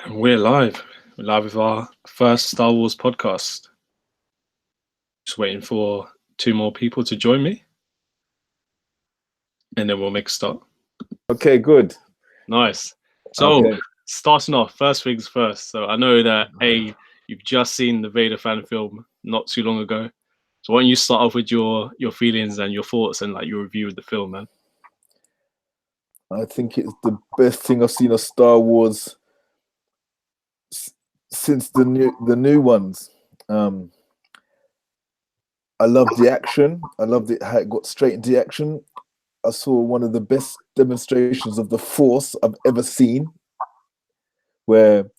And we're live. We're live with our first Star Wars podcast. Just waiting for two more people to join me. And then we'll make a start. Okay, good. Nice. So, Okay. starting off, first things first. So, I know that, you've just seen the Vader fan film not too long ago. So, why don't you start off with your feelings and your thoughts and like your review of the film, man? I think it's the best thing I've seen of Star Wars since the new ones. I love the action. I loved it how it got straight into the action. I saw one of the best demonstrations of the Force I've ever seen, where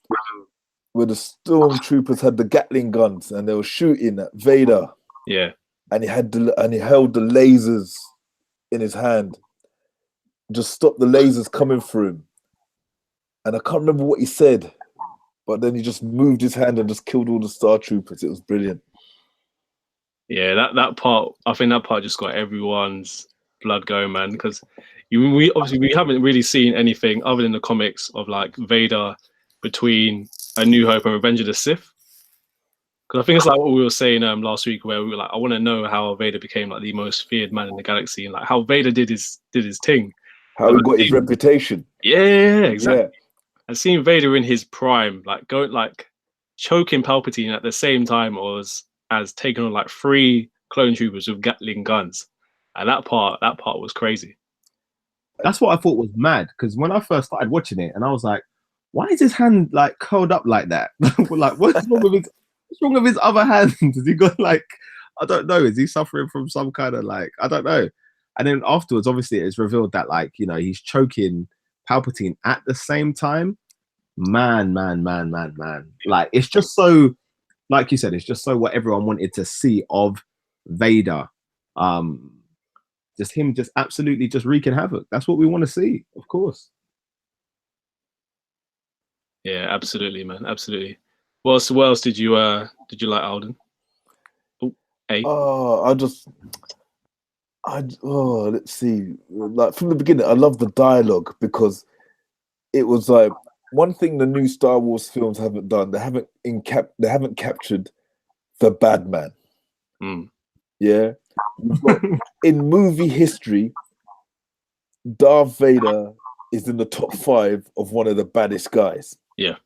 the stormtroopers had the Gatling guns and they were shooting at Vader. Yeah. And he held the lasers in his hand. Just stop the lasers coming through him. And I can't remember what he said, but then he just moved his hand and just killed all the Star Troopers. It was brilliant. Yeah, that part, I think that part just got everyone's blood going, man, because we haven't really seen anything other than the comics of like Vader between A New Hope and Revenge of the Sith. Because I think it's like what we were saying last week, where we were like, I want to know how Vader became like the most feared man in the galaxy, and like how Vader did his thing, how he got his reputation. Yeah, exactly. Yeah. And seeing Vader in his prime, like going like choking Palpatine at the same time as taking on like 3 clone troopers with Gatling guns, and that part was crazy. That's what I thought was mad, because when I first started watching it, and I was like, why is his hand like curled up like that? Like, what's wrong with his other hand? Has he got like, I don't know, is he suffering from some kind of like, I don't know. And then afterwards, obviously, it's revealed that like, you know, he's choking Palpatine at the same time. Man. Like, it's just so, like you said, it's just so what everyone wanted to see of Vader. Just him just absolutely just wreaking havoc. That's what we want to see, of course. Yeah, absolutely, man. Absolutely. What else did you like, Alden? Let's see. Like from the beginning, I love the dialogue, because it was like one thing the new Star Wars films haven't done. They haven't captured the bad man. Yeah. In movie history, Darth Vader is in the top 5 of one of the baddest guys. Yeah.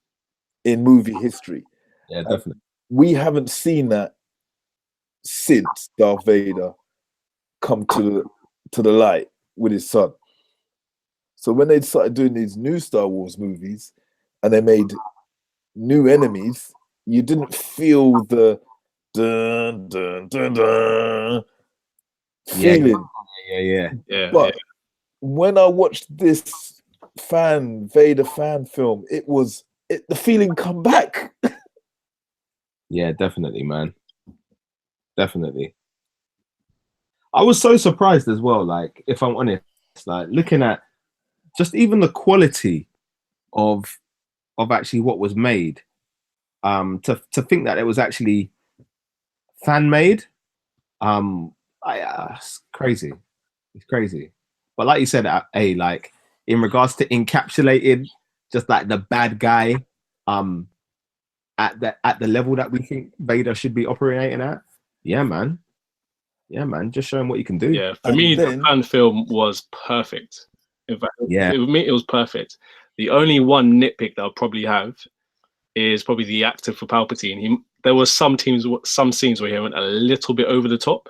In movie history. Yeah, definitely. We haven't seen that since Darth Vader come to the light with his son. So when they started doing these new Star Wars movies and they made new enemies, you didn't feel the dun dun dun dun feeling. Yeah. But when I watched this Vader fan film, the feeling come back. Yeah, definitely, man. Definitely. I was so surprised as well, like, if I'm honest, like looking at just even the quality of actually what was made, to think that it was actually fan made, it's crazy. It's crazy. But like you said, like in regards to encapsulating just like the bad guy, at the level that we think Vader should be operating at, yeah, man, just show him what you can do. Yeah, for me, the fan film was perfect. In fact, yeah, for me, it was perfect. The only one nitpick that I'll probably have is probably the actor for Palpatine. There was some scenes where he went a little bit over the top,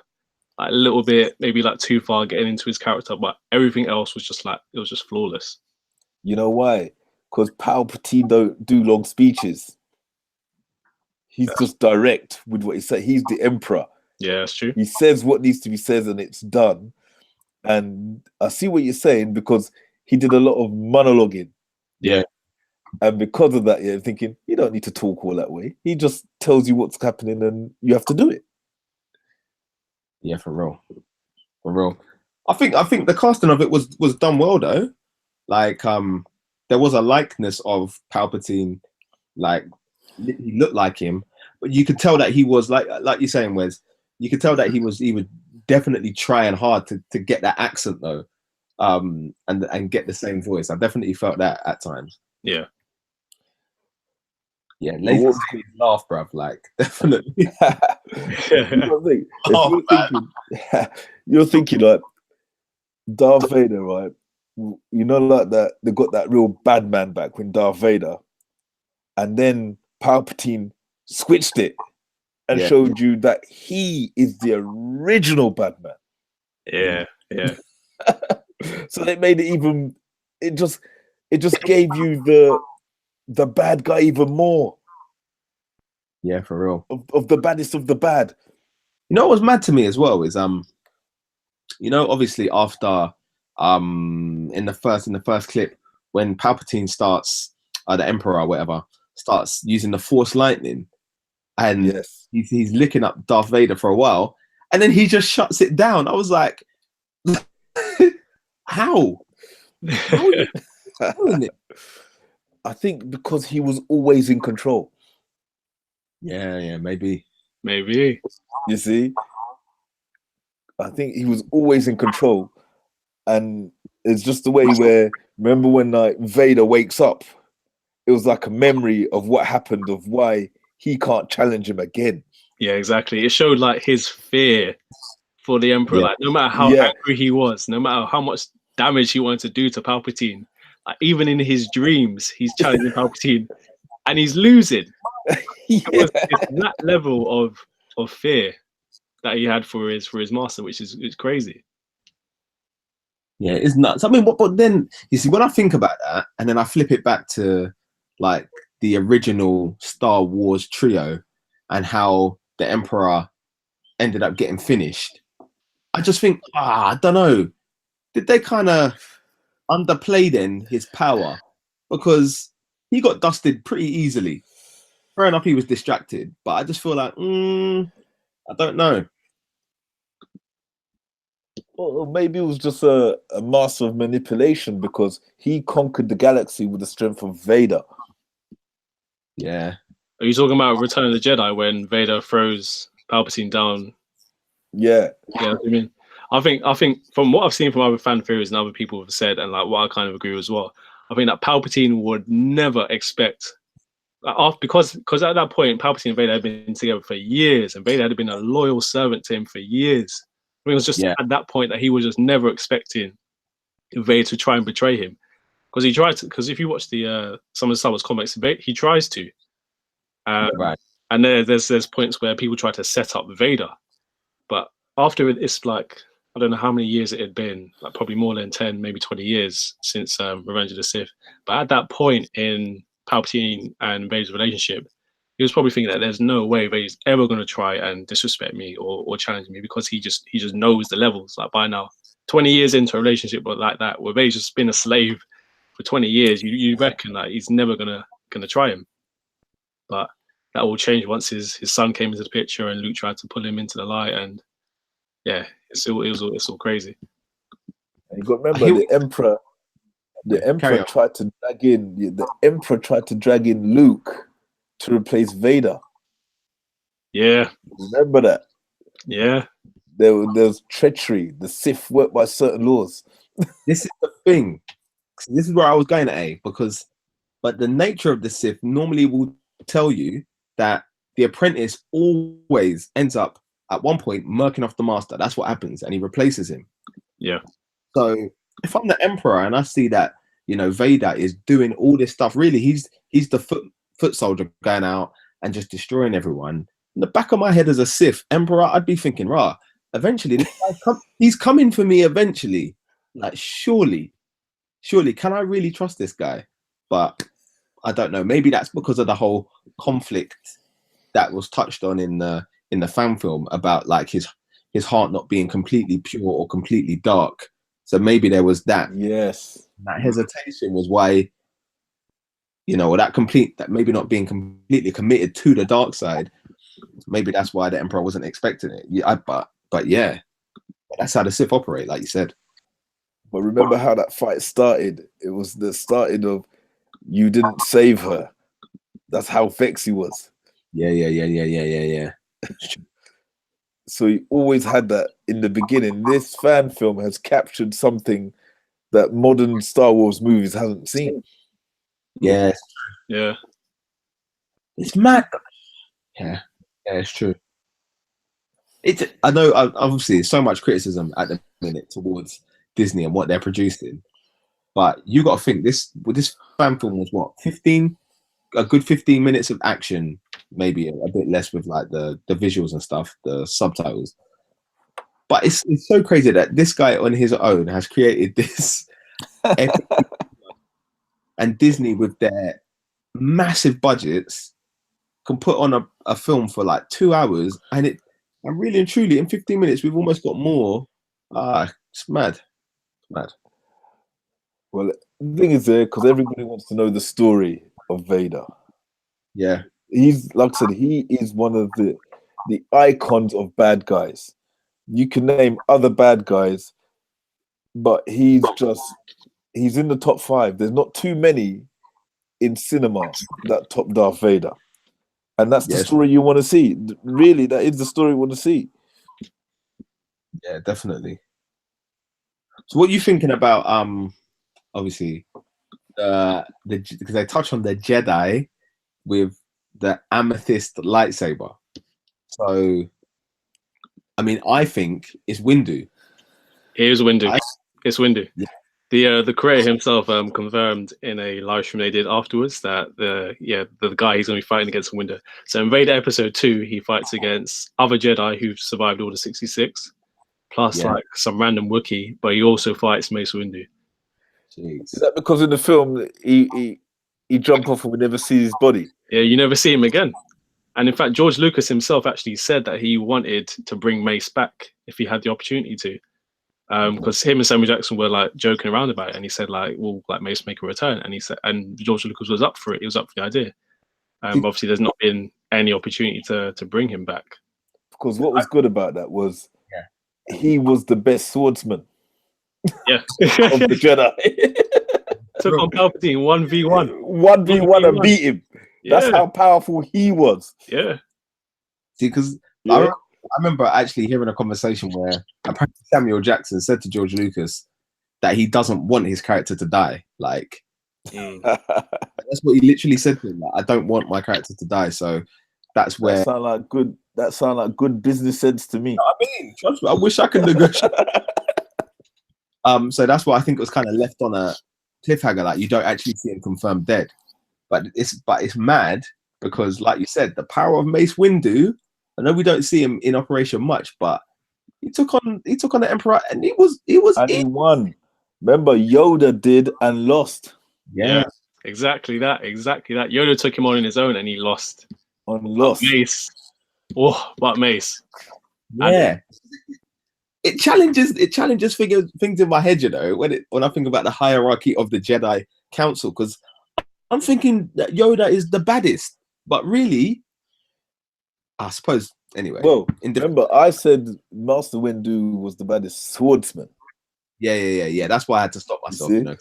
like a little bit, maybe like too far getting into his character, but everything else was just like, it was just flawless. You know why? Because Palpatine don't do long speeches. He's just direct with what he said. He's the emperor. Yeah, that's true. He says what needs to be said and it's done. And I see what you're saying, because he did a lot of monologuing. Yeah. And because of that, you're thinking, you don't need to talk all that way. He just tells you what's happening and you have to do it. Yeah, for real. I think the casting of it was done well though. Like, there was a likeness of Palpatine, like he looked like him, but you could tell that he was like you're saying, Wes, you could tell that he was definitely trying hard to get that accent though, and get the same voice. I definitely felt that at times. Yeah. Yeah, But laser what, laugh, bruv. Like, definitely. you gotta think, if Oh, you're thinking, you're thinking like Darth Vader, right? You know, like that they got that real bad man back when Darth Vader, and then Palpatine switched it and yeah. showed you that he is the original bad man. Yeah, yeah. So it made it even. It just gave you the bad guy even more Yeah, for real. of the baddest of the bad. You know what was mad to me as well is obviously after in the first clip when Palpatine starts the Emperor or whatever starts using the Force lightning and Yes. he's licking up Darth Vader for a while and then he just shuts it down. I was like, how? How are you doing it? I think because he was always in control. Yeah, maybe. Maybe. You see, I think he was always in control, and it's just the way where remember when like Vader wakes up, it was like a memory of what happened, of why he can't challenge him again. Yeah, exactly. It showed like his fear for the Emperor. Yeah. Like no matter how Yeah. angry he was, no matter how much damage he wanted to do to Palpatine, like even in his dreams, he's challenging Palpatine and he's losing. It's that level of fear that he had for his master, which is crazy. Yeah, it's nuts. I mean, but then you see, when I think about that, and then I flip it back to like the original Star Wars trio and how the Emperor ended up getting finished, I just think, I don't know, did they kind of underplay then his power because he got dusted pretty easily. Fair enough, he was distracted, but I just feel like, I don't know. Or maybe it was just a master of manipulation because he conquered the galaxy with the strength of Vader. Yeah. Are you talking about Return of the Jedi when Vader throws Palpatine down? Yeah. Yeah, I mean, I think from what I've seen from other fan theories and other people have said, and like what I kind of agree with as well, I think that Palpatine would never expect, because at that point Palpatine and Vader had been together for years, and Vader had been a loyal servant to him for years. I mean, it was just at that point that he was just never expecting Vader to try and betray him, because he tried to. Because if you watch the some of the Star Wars comics, he tries to. Right. And there's points where people try to set up Vader, but after it's like I don't know how many years it had been, like probably more than 10, maybe 20 years since Revenge of the Sith. But at that point in Palpatine and Vader's relationship, he was probably thinking that there's no way Vader's ever going to try and disrespect me or challenge me, because he just knows the levels. Like by now, 20 years into a relationship but like that, where Vader's just been a slave for 20 years, you reckon that he's never gonna try him. But that will change once his son came into the picture and Luke tried to pull him into the light, and yeah, it's all crazy. And you got to remember the Emperor. The Emperor tried to drag in Luke to replace Vader. Yeah. Remember that? Yeah. There was treachery. The Sith worked by certain laws. This is the thing. This is where I was going at, but the nature of the Sith normally will tell you that the apprentice always ends up at one point murking off the master. That's what happens, and he replaces him. Yeah. So if I'm the Emperor and I see that, Vader is doing all this stuff, really, he's the foot soldier going out and just destroying everyone. In the back of my head as a Sith Emperor, I'd be thinking, eventually he's coming for me eventually. Like, surely, can I really trust this guy? But I don't know. Maybe that's because of the whole conflict that was touched on in the fan film about like his heart not being completely pure or completely dark. So maybe there was that. Yes. That hesitation was why, or that maybe not being completely committed to the dark side. Maybe that's why the Emperor wasn't expecting it. Yeah, but yeah, that's how the Sith operate, like you said. But remember how that fight started? It was the starting of you didn't save her. That's how vexed he was. Yeah. So he always had that in the beginning. This fan film has captured something that modern Star Wars movies haven't seen. Yes. Yeah. It's mad. Yeah, yeah, it's true. I know. Obviously, there's so much criticism at the minute towards Disney and what they're producing, but you got to think this fan film was what 15, a good 15 minutes of action, maybe a bit less with like the visuals and stuff, the subtitles. But it's so crazy that this guy on his own has created this epic, and Disney with their massive budgets can put on a film for like 2 hours, and really and truly in 15 minutes we've almost got more. It's mad. It's mad. Well, the thing is there because everybody wants to know the story of Vader. Yeah, He's like I said, he is one of the icons of bad guys. You can name other bad guys, but he's in the top 5. There's not too many in cinema that top Darth Vader. And that's the story you want to see. Really, that is the story you want to see. Yeah, definitely. So what are you thinking about obviously because they touch on the Jedi with the amethyst lightsaber. So I mean, I think it's Windu. Here's Windu. It's Windu. Yeah. The creator himself confirmed in a live stream they did afterwards that the guy he's going to be fighting against Windu. So in Vader Episode 2, he fights against other Jedi who've survived Order 66, plus like some random Wookiee, but he also fights Mace Windu. Jeez. Is that because in the film he jump off and we never see his body? Yeah, you never see him again. And in fact, George Lucas himself actually said that he wanted to bring Mace back if he had the opportunity to. Because him and Samuel Jackson were like joking around about it, and he said like, "Well, like Mace make a return," and he said, and George Lucas was up for it. He was up for the idea. Obviously, there's not been any opportunity to bring him back. Because what was good about that was he was the best swordsman. Yeah, of the Jedi. Took on Palpatine 1v1, 1v1 and beat him. Yeah. That's how powerful he was. Yeah. See, because I remember actually hearing a conversation where apparently Samuel Jackson said to George Lucas that he doesn't want his character to die. Like, that's what he literally said to him. Like, I don't want my character to die. So that's where that sound like good business sense to me. You know what I mean, trust me, I wish I could negotiate. So that's why I think it was kind of left on a cliffhanger. Like, you don't actually see him confirmed dead, but it's mad because, like you said, the power of Mace Windu. I know we don't see him in operation much, but he took on the Emperor, and he won. Remember, Yoda did and lost. Yeah, exactly that. Yoda took him on his own, and he lost. Mace. Oh, but Mace. Yeah. It challenges things in my head, you know, when I think about the hierarchy of the Jedi Council, because I'm thinking that Yoda is the baddest, but really, I suppose anyway. Well, remember, I said Master Windu was the baddest swordsman. Yeah. That's why I had to stop myself. You know,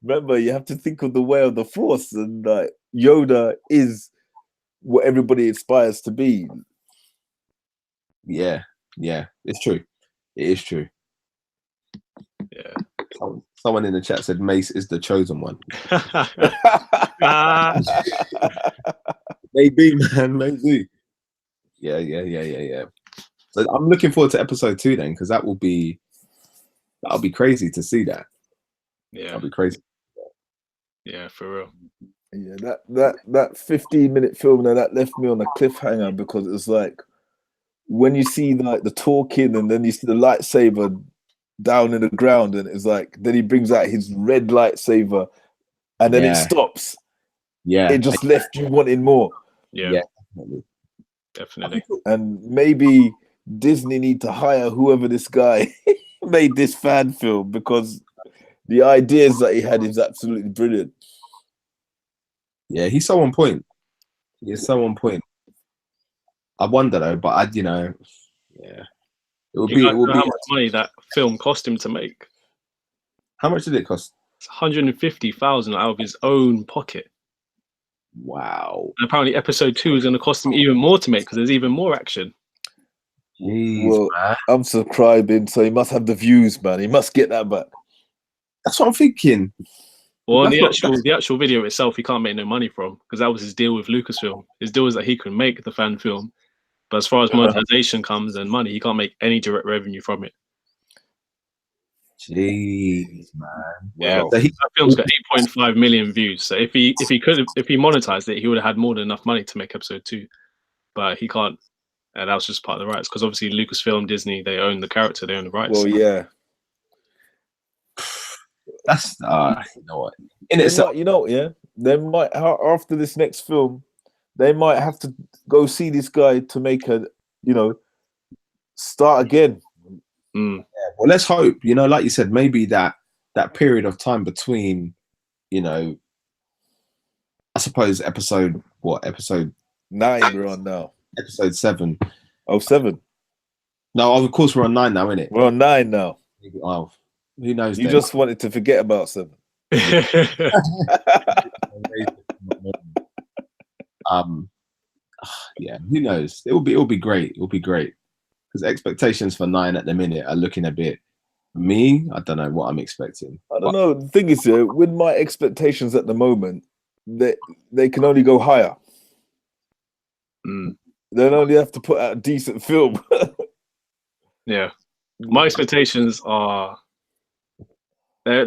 remember, you have to think of the way of the Force, and Yoda is what everybody aspires to be. Yeah, it's true. It is true. Yeah. Someone in the chat said Mace is the chosen one. Maybe, man, maybe. Yeah. So I'm looking forward to episode 2 then, because that'll be crazy to see that. Yeah, that'll be crazy. Yeah, for real. Yeah, that 15-minute film that left me on a cliffhanger, because it's like when you see like the talking and then you see the lightsaber down in the ground, and it's like then he brings out his red lightsaber and then it stops. Yeah, it just left you wanting more. Yeah, definitely. And maybe Disney need to hire whoever this guy made this fan film, because the ideas that he had is absolutely brilliant. Yeah, he's so on point. He's so on point. I wonder though, but it would be how much money that film cost him to make. How much did it cost? It's 150,000 out of his own pocket. Wow. And apparently episode 2 is going to cost him even more to make, because there's even more action. Jeez, well, man. I'm subscribing, so he must have the views, man. He must get that back. That's what I'm thinking. Well, That's not the actual video itself, he can't make no money from because that was his deal with Lucasfilm. His deal was that he could make the fan film, but as far as monetization comes and money, he can't make any direct revenue from it. jeez, man. Yeah, Wow. So he, that film's got 8.5 million views. So if he monetized it, he would have had more than enough money to make episode 2. But he can't, and that was just part of the rights because obviously Lucasfilm, Disney, they own the character, they own the rights. Well, yeah. that's you know what? In They itself, might, you know, yeah. They might after this next film, they might have to go see this guy to make a, you know, start again. Mm. well, let's hope. You know, like you said, maybe that period of time between, you know, I suppose episode 9 we're on now. episode 7. Oh, 7. No, of course we're on 9 now, innit? We're on 9 now. Oh, who knows? You then? just wanted to forget about 7. Yeah, who knows? It will be great. It will be great because expectations for 9 at the minute are looking a bit. Me, I don't know what I'm expecting. I don't know. The thing is, with my expectations at the moment, they can only go higher. Mm. They only have to put out a decent film. Yeah, my expectations are. I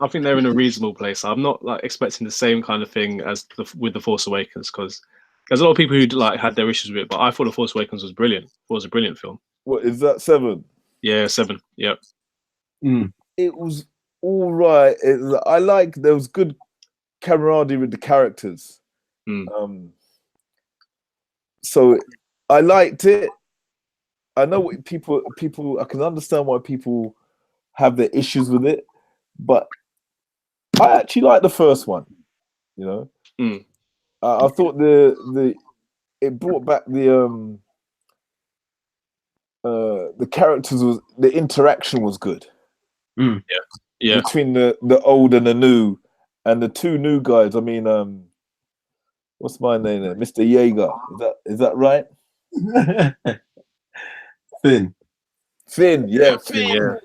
think they're in a reasonable place. I'm not like expecting the same kind of thing as with The Force Awakens because there's a lot of people who like had their issues with it, but I thought The Force Awakens was brilliant. It was a brilliant film. What is that? 7? Yeah, 7. Yep. It was all right. I like there was good camaraderie with the characters. So I liked it. I know what people. I can understand why people have their issues with it, but I actually like the first one. You know, I thought it brought back the characters the interaction was good. Yeah. Between the old and the new, and the 2 new guys. I mean, what's my name there? Mr. Yeager. Is that right? Finn. Yeah, Finn, yeah.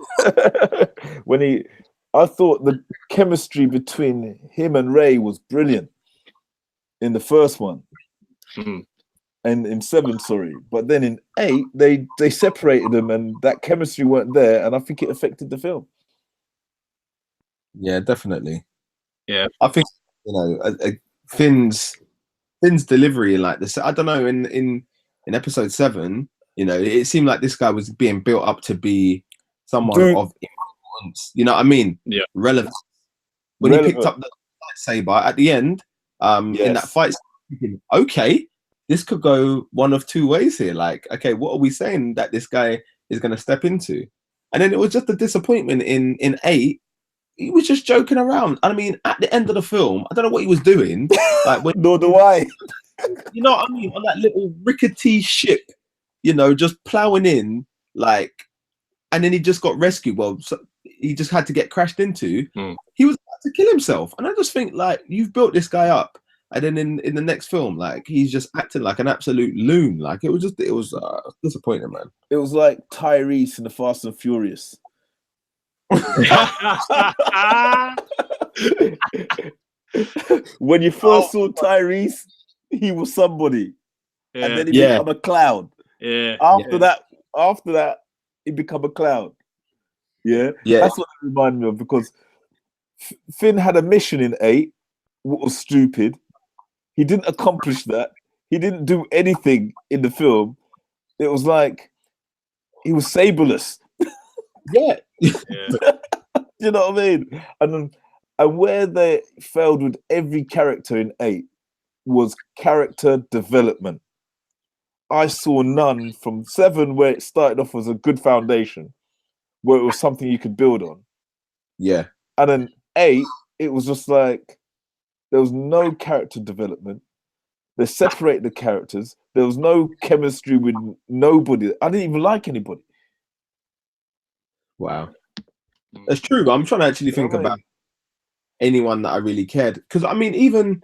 I thought the chemistry between him and Ray was brilliant in the first one, and in 7, sorry. But then in 8, they separated them, and that chemistry weren't there, and I think it affected the film. Yeah, definitely. Yeah, I think Finn's delivery, like this. I don't know. In episode 7, you know, it seemed like this guy was being built up to be someone of importance. You know what I mean? Yeah. Relevant. When he picked up the lightsaber at the end, in that fight, thinking, okay, this could go one of 2 ways here. Like, okay, what are we saying that this guy is going to step into? And then it was just a disappointment in 8. He was just joking around. I mean, at the end of the film, I don't know what he was doing. Like, nor do I. You know what I mean? On that little rickety ship, you know, just plowing in, like, and then he just got rescued. Well, so he just had to get crashed into. He was about to kill himself. And I just think, like, you've built this guy up. And then in the next film, like, he's just acting like an absolute loon. Like, it was disappointing, man. It was like Tyrese in the Fast and Furious. When you first saw Tyrese, he was somebody, and then he became a clown. Yeah. After that, he became a clown. Yeah. That's what it reminded me of, because Finn had a mission in 8, what was stupid. He didn't accomplish that. He didn't do anything in the film. It was like he was saberless. Yeah. You know what I mean? And where they failed with every character in 8 was character development. I saw none from 7, where it started off as a good foundation, where it was something you could build on. Yeah. And then 8, it was just like there was no character development. They separated the characters. There was no chemistry with nobody. I didn't even like anybody. Wow. That's true. I'm trying to actually think about anyone that I really cared. Because I mean, even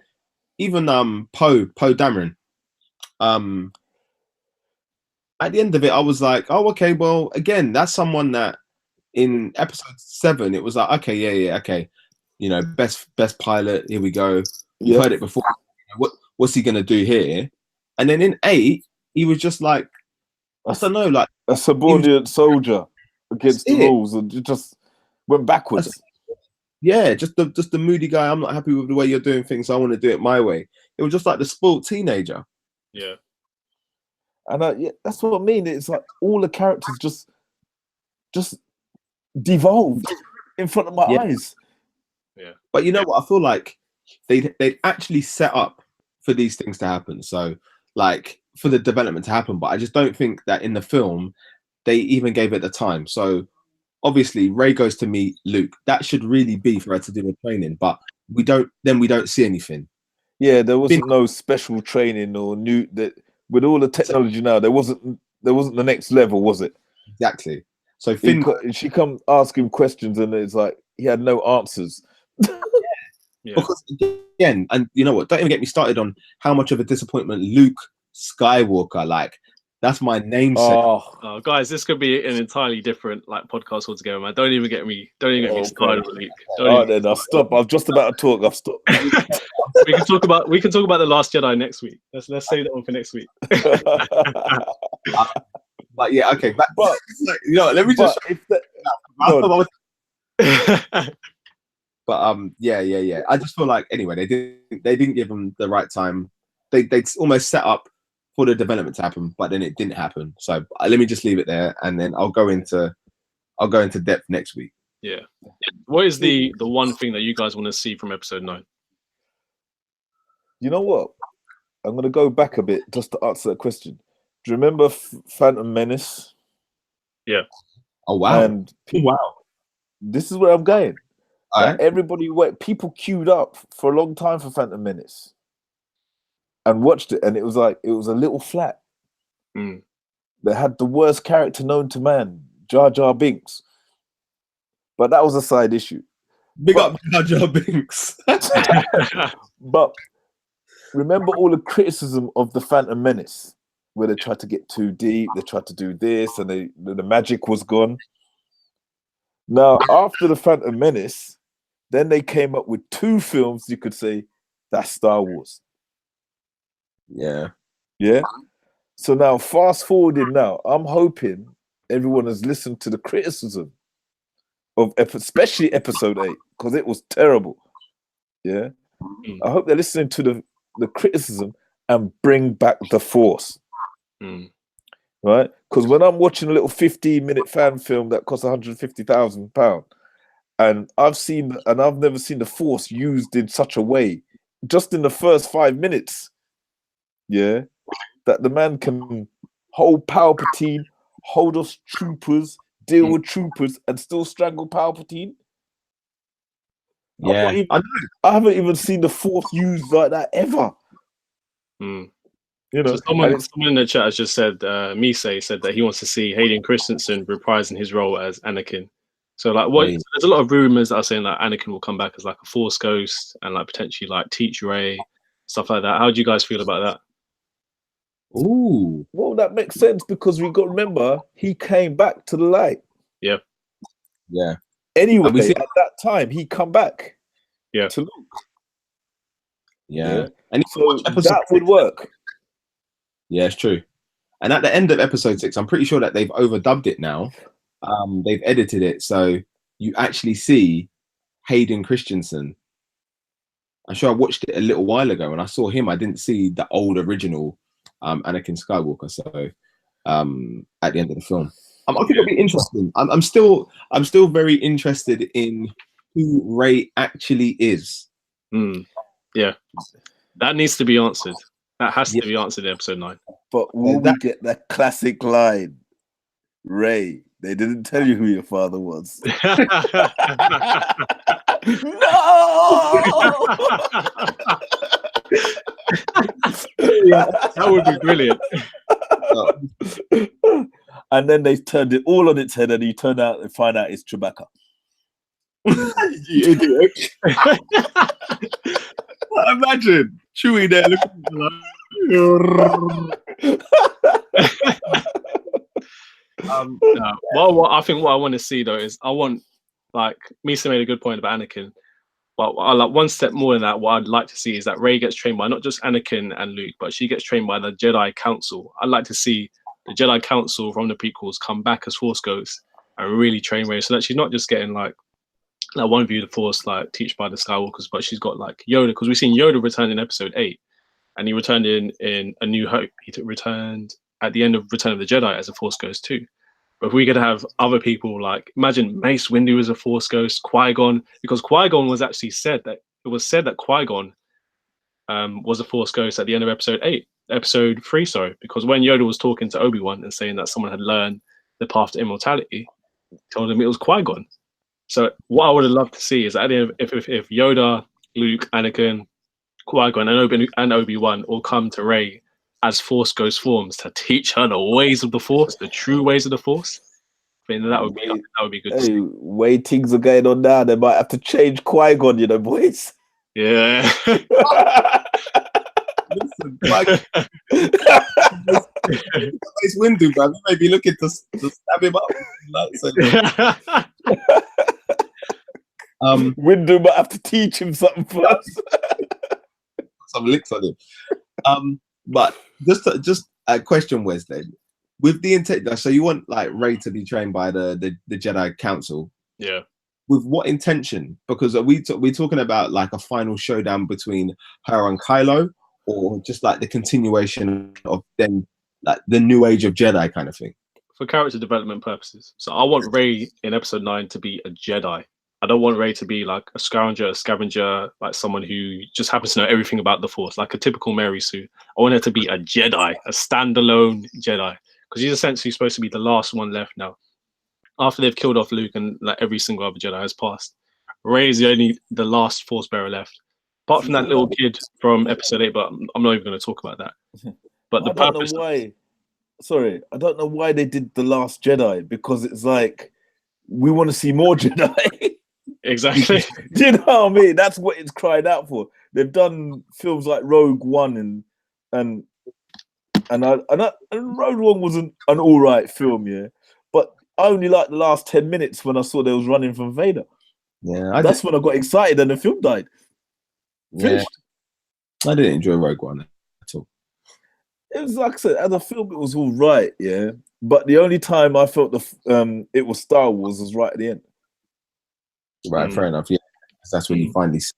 Poe Dameron. At the end of it, I was like, oh, okay, well, again, that's someone that in episode 7, it was like, okay, yeah, okay. You know, best pilot. Here we go. You've Yeah. heard it before. What's he gonna do here? And then in 8, he was just like, I don't know, like a subordinate soldier against the it. rules, and it just went backwards. Yeah, just the moody guy. I'm not happy with the way you're doing things. So I want to do it my way. It was just like the spoiled teenager. Yeah. And yeah, that's what I mean. It's like all the characters just devolved in front of my eyes. Yeah. But you know what? I feel like they'd actually set up for these things to happen. So like for the development to happen. But I just don't think that in the film they even gave it the time. So obviously Rey goes to meet Luke. That should really be for her to do the training. But we don't see anything. Yeah, there wasn't no special training or new that with all the technology now. There wasn't the next level, was it? Exactly. So Finn, she come ask him questions, and it's like he had no answers. Yeah. Because again, and you know what? Don't even get me started on how much of a disappointment Luke Skywalker. Like that's my namesake. Oh, guys, this could be an entirely different like podcast altogether, man. Don't even get me started with Luke. Then I'll stop. I'm just about to talk. I've stopped. we can talk about the Last Jedi next week. Let's save that one for next week. But yeah, okay. But you know, let me just. But yeah. I just feel like anyway, they didn't give them the right time. They almost set up for the development to happen, but then it didn't happen. So let me just leave it there, and then I'll go into depth next week. Yeah. What is the one thing that you guys want to see from episode 9? You know what? I'm going to go back a bit just to answer that question. Do you remember Phantom Menace? Yeah. Oh wow! And this is where I'm going. Like, everybody people queued up for a long time for Phantom Menace and watched it, and it was a little flat. Mm. They had the worst character known to man, Jar Jar Binks, but that was a side issue. Big up Jar Jar Binks. But remember all the criticism of the Phantom Menace, where they tried to get too deep, they tried to do this, and the magic was gone. Now, after the Phantom Menace, then they came up with 2 films you could say that's Star Wars. Yeah. So now, fast forwarding now, I'm hoping everyone has listened to the criticism of especially episode 8, because it was terrible. Yeah. I hope they're listening to the criticism and bring back the Force. Right? Because when I'm watching a little 15-minute fan film that costs £150,000, and I've never seen the Force used in such a way, just in the first 5 minutes, that the man can hold Palpatine, hold us troopers, deal with troopers, and still strangle Palpatine. Yeah, I haven't even seen the Force used like that ever. You know, so someone in the chat has just said, Mise said that he wants to see Hayden Christensen reprising his role as Anakin. So like, there's a lot of rumors that are saying that Anakin will come back as like a Force ghost and like potentially like teach Rey, stuff like that. How do you guys feel about that? Ooh, well, that makes sense because we got to remember he came back to the light. Yeah. Anyway, at that time he come back. Yeah. To Luke. Yeah. And so that would work. Yeah, it's true. And at the end of episode 6, I'm pretty sure that they've overdubbed it now. They've edited it so you actually see Hayden Christensen. I'm sure I watched it a little while ago and I saw him. I didn't see the old original Anakin Skywalker. So at the end of the film, I think it'll be interesting. I'm still very interested in who Rey actually is. Yeah, that needs to be answered. That has to be answered in episode 9. But will we get that classic line, Rey? They didn't tell you who your father was. No! That would be brilliant. And then they turned it all on its head, and you turn out and find out it's Chewbacca. You idiot. Imagine Chewie there looking well, I think what I want to see though is I want, like Misa made a good point about Anakin. But I like one step more than that. What I'd like to see is that Rey gets trained by not just Anakin and Luke, but she gets trained by the Jedi Council. I'd like to see the Jedi Council from the prequels come back as Force ghosts and really train Rey, so that she's not just getting like one view of the Force like teach by the Skywalkers, but she's got like Yoda, because we've seen Yoda return in Episode 8, and he returned in A New Hope. He returned at the end of Return of the Jedi as a Force ghost too. But if we could have other people, like imagine Mace Windu as a Force ghost, Qui-Gon, because Qui-Gon was actually said that Qui-Gon was a Force ghost at the end of Episode 3, sorry, because when Yoda was talking to Obi-Wan and saying that someone had learned the path to immortality, he told him it was Qui-Gon. So what I would have loved to see is at the end, if Yoda, Luke, Anakin, Qui-Gon, and Obi-Wan all come to Rey as Force ghost forms to teach her the ways of the Force, the true ways of the Force. I mean, that would be good. Hey, way things are going on now, they might have to change Qui-Gon, you know, boys. Yeah. Listen, like, Mace Windu, man, you may be looking to stab him up. Windu might have to teach him something first. Some licks on him. But just a question, Wesley. With the intent, so you want like Rey to be trained by the Jedi Council? Yeah. With what intention? Because we're talking about like a final showdown between her and Kylo, or just like the continuation of then like the new age of Jedi kind of thing? For character development purposes. So I want Rey in Episode 9 to be a Jedi. I don't want Rey to be like a scavenger, like someone who just happens to know everything about the Force, like a typical Mary Sue. I want her to be a Jedi, a standalone Jedi, because she's essentially supposed to be the last one left now. After they've killed off Luke and like every single other Jedi has passed, Rey is the last Force bearer left, apart from that little kid from Episode 8. But I'm not even going to talk about that. But the I don't know why. Sorry, I don't know why they did The Last Jedi, because it's like we want to see more Jedi. Exactly. Do you know what I mean? That's what it's cried out for. They've done films like Rogue One and Rogue One was an all right film, yeah. But I only liked the last 10 minutes when I saw they was running from Vader. Yeah, that's when I got excited and the film died. Finished. Yeah. I didn't enjoy Rogue One at all. It was like I said, as a film, it was all right, yeah. But the only time I felt it was Star Wars was right at the end. Right, fair enough. Yeah, that's when you finally see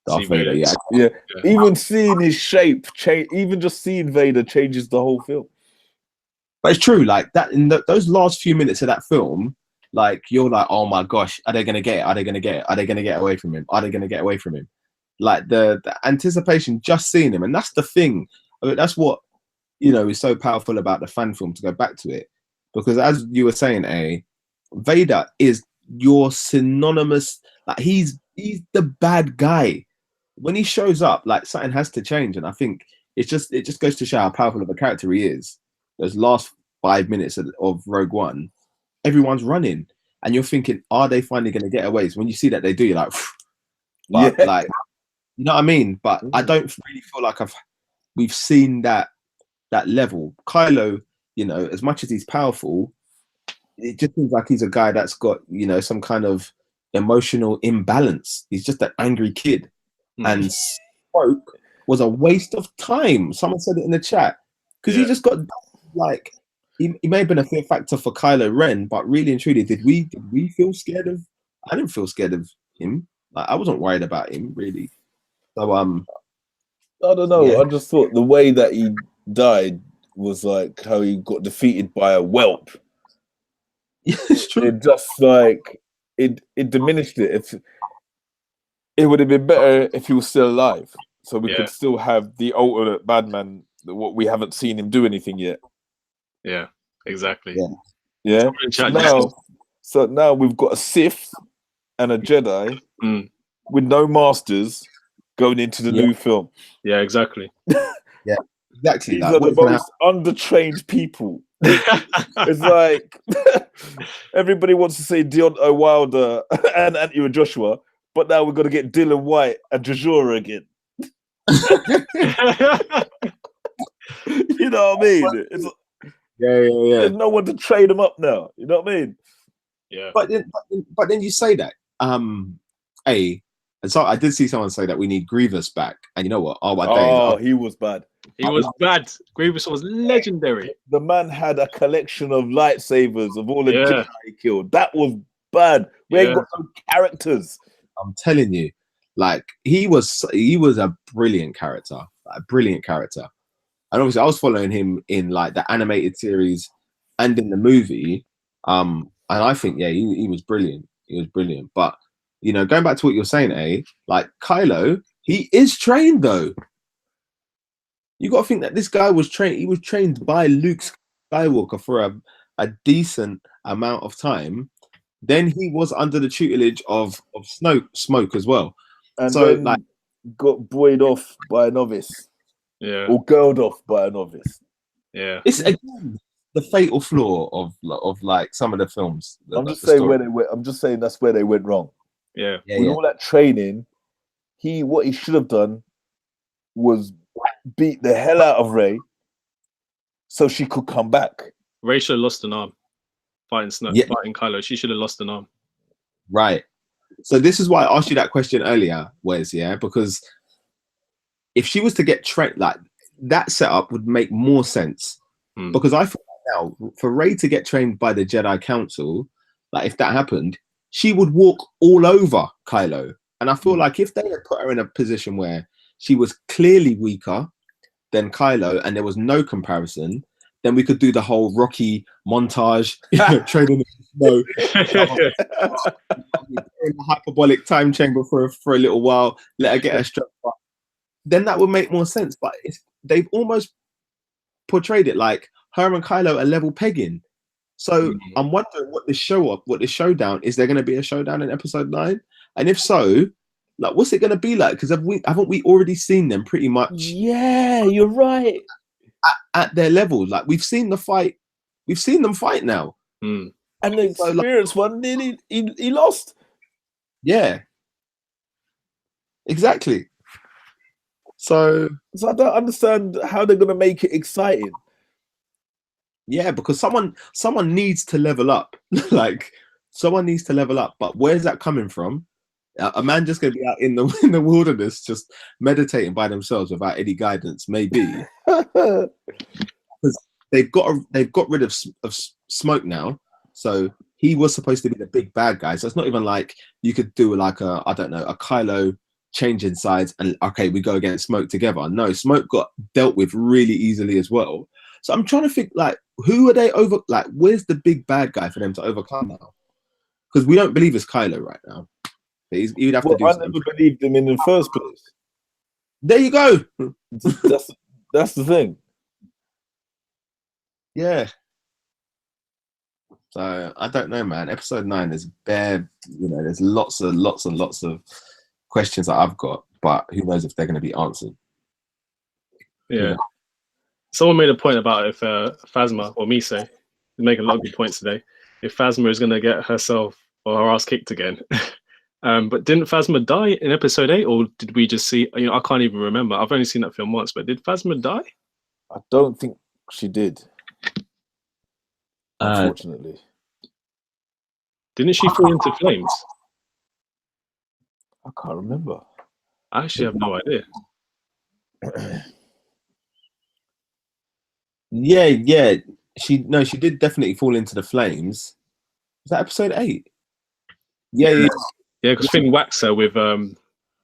Darth Vader. Yeah. Even seeing his shape change, even just seeing Vader changes the whole film. But it's true, like that in those last few minutes of that film, like you're like, oh my gosh, are they gonna get it? Are they gonna get it? Are they gonna get away from him? Are they gonna get away from him? Like the anticipation, just seeing him, and that's the thing. I mean, that's what is so powerful about the fan film. To go back to it, because as you were saying, Vader is your synonymous, like he's the bad guy. When he shows up, like something has to change, and I think it just goes to show how powerful of a character he is. Those last 5 minutes of Rogue One, everyone's running, and you're thinking, are they finally going to get away? So when you see that they do, you're like, but like, you know what I mean? But I don't really feel like we've seen that level. Kylo, as much as he's powerful, it just seems like he's a guy that's got, some kind of emotional imbalance. He's just an angry kid. And Smoke was a waste of time. Someone said it in the chat. Because he just got, like, he may have been a fear factor for Kylo Ren, but really and truly, did we feel scared of? I didn't feel scared of him. Like, I wasn't worried about him, really. So, I don't know. Yeah. I just thought the way that he died was like how he got defeated by a whelp. Yeah, it's true. It just like it diminished it. It would have been better if he was still alive, so we could still have the ultimate bad man. What we haven't seen him do anything yet. Yeah, exactly. Yeah. So now we've got a Sith and a Jedi with no masters going into the new film. Yeah, exactly. Yeah, exactly. These are the most undertrained people. It's like everybody wants to say Deontay Wilder and Anthony Joshua, but now we've got to get Dylan White and Jajura again. You know what I mean? It's, yeah. There's no one to train them up now. You know what I mean? Yeah. But then you say that, And so I did see someone say that we need Grievous back. And you know what? Oh my days. Oh, he was bad. He was bad. Grievous was legendary. The man had a collection of lightsabers of all the Yeah. Jedi he killed. That was bad. We ain't got no characters. I'm telling you, like he was a brilliant character, like, a brilliant character. And obviously, I was following him in like the animated series and in the movie. And I think, yeah, he was brilliant. He was brilliant. But you know, going back to what you're saying, like Kylo, he is trained though. You got to think that this guy was trained. He was trained by Luke Skywalker for a decent amount of time. Then he was under the tutelage of Smoke as well. And so then like got buoyed off by a novice. Yeah. Or girled off by a novice. Yeah. It's again the fatal flaw of like some of the films. I'm just saying where they went. I'm just saying that's where they went wrong. Yeah. With all that training, what he should have done was beat the hell out of Rey so she could come back. Rey should have lost an arm fighting Kylo. She should have lost an arm. Right. So this is why I asked you that question earlier, Wes, because if she was to get trained, like that setup would make more sense. Because I feel like now for Rey to get trained by the Jedi Council, like if that happened, she would walk all over Kylo. And I feel like if they had put her in a position where she was clearly weaker than Kylo and there was no comparison, then we could do the whole Rocky montage, training in the hyperbolic time chamber for a little while, let her get her strength up. Then that would make more sense. But they've almost portrayed it like her and Kylo are level pegging. So I'm wondering what the showdown is. There going to be a showdown in episode 9? And if so, like, what's it going to be like? Because haven't we already seen them pretty much? Yeah, you're right. At their level, like we've seen the fight, we've seen them fight now, and the experienced one he lost. Yeah, exactly. So I don't understand how they're gonna make it exciting. Yeah, because someone needs to level up. Like someone needs to level up, but where's that coming from? A man just gonna be out in the wilderness, just meditating by themselves without any guidance, maybe. Because they've got rid of Smoke now, so he was supposed to be the big bad guy. So it's not even like you could do like a Kylo changing sides and okay, we go against Smoke together. No, Smoke got dealt with really easily as well. So I'm trying to think like who are they over? Like where's the big bad guy for them to overcome now? Because we don't believe it's Kylo right now. He would have to do. I never believed him in the first place. There you go. That's the thing. Yeah. So I don't know, man. Episode 9 is bare. You know, there's lots and lots of questions that I've got, but who knows if they're going to be answered. Yeah. You know? Someone made a point about if Phasma or Mise, making a lot of good points today. If Phasma is going to get herself or her ass kicked again. But didn't Phasma die in episode 8, or did we just see? You know, I can't even remember. I've only seen that film once. But did Phasma die? I don't think she did. Unfortunately, didn't she fall into flames? I can't remember. I actually have no idea. Yeah. She did definitely fall into the flames. Was that episode 8? Yeah. Yeah, because Finn whacks her with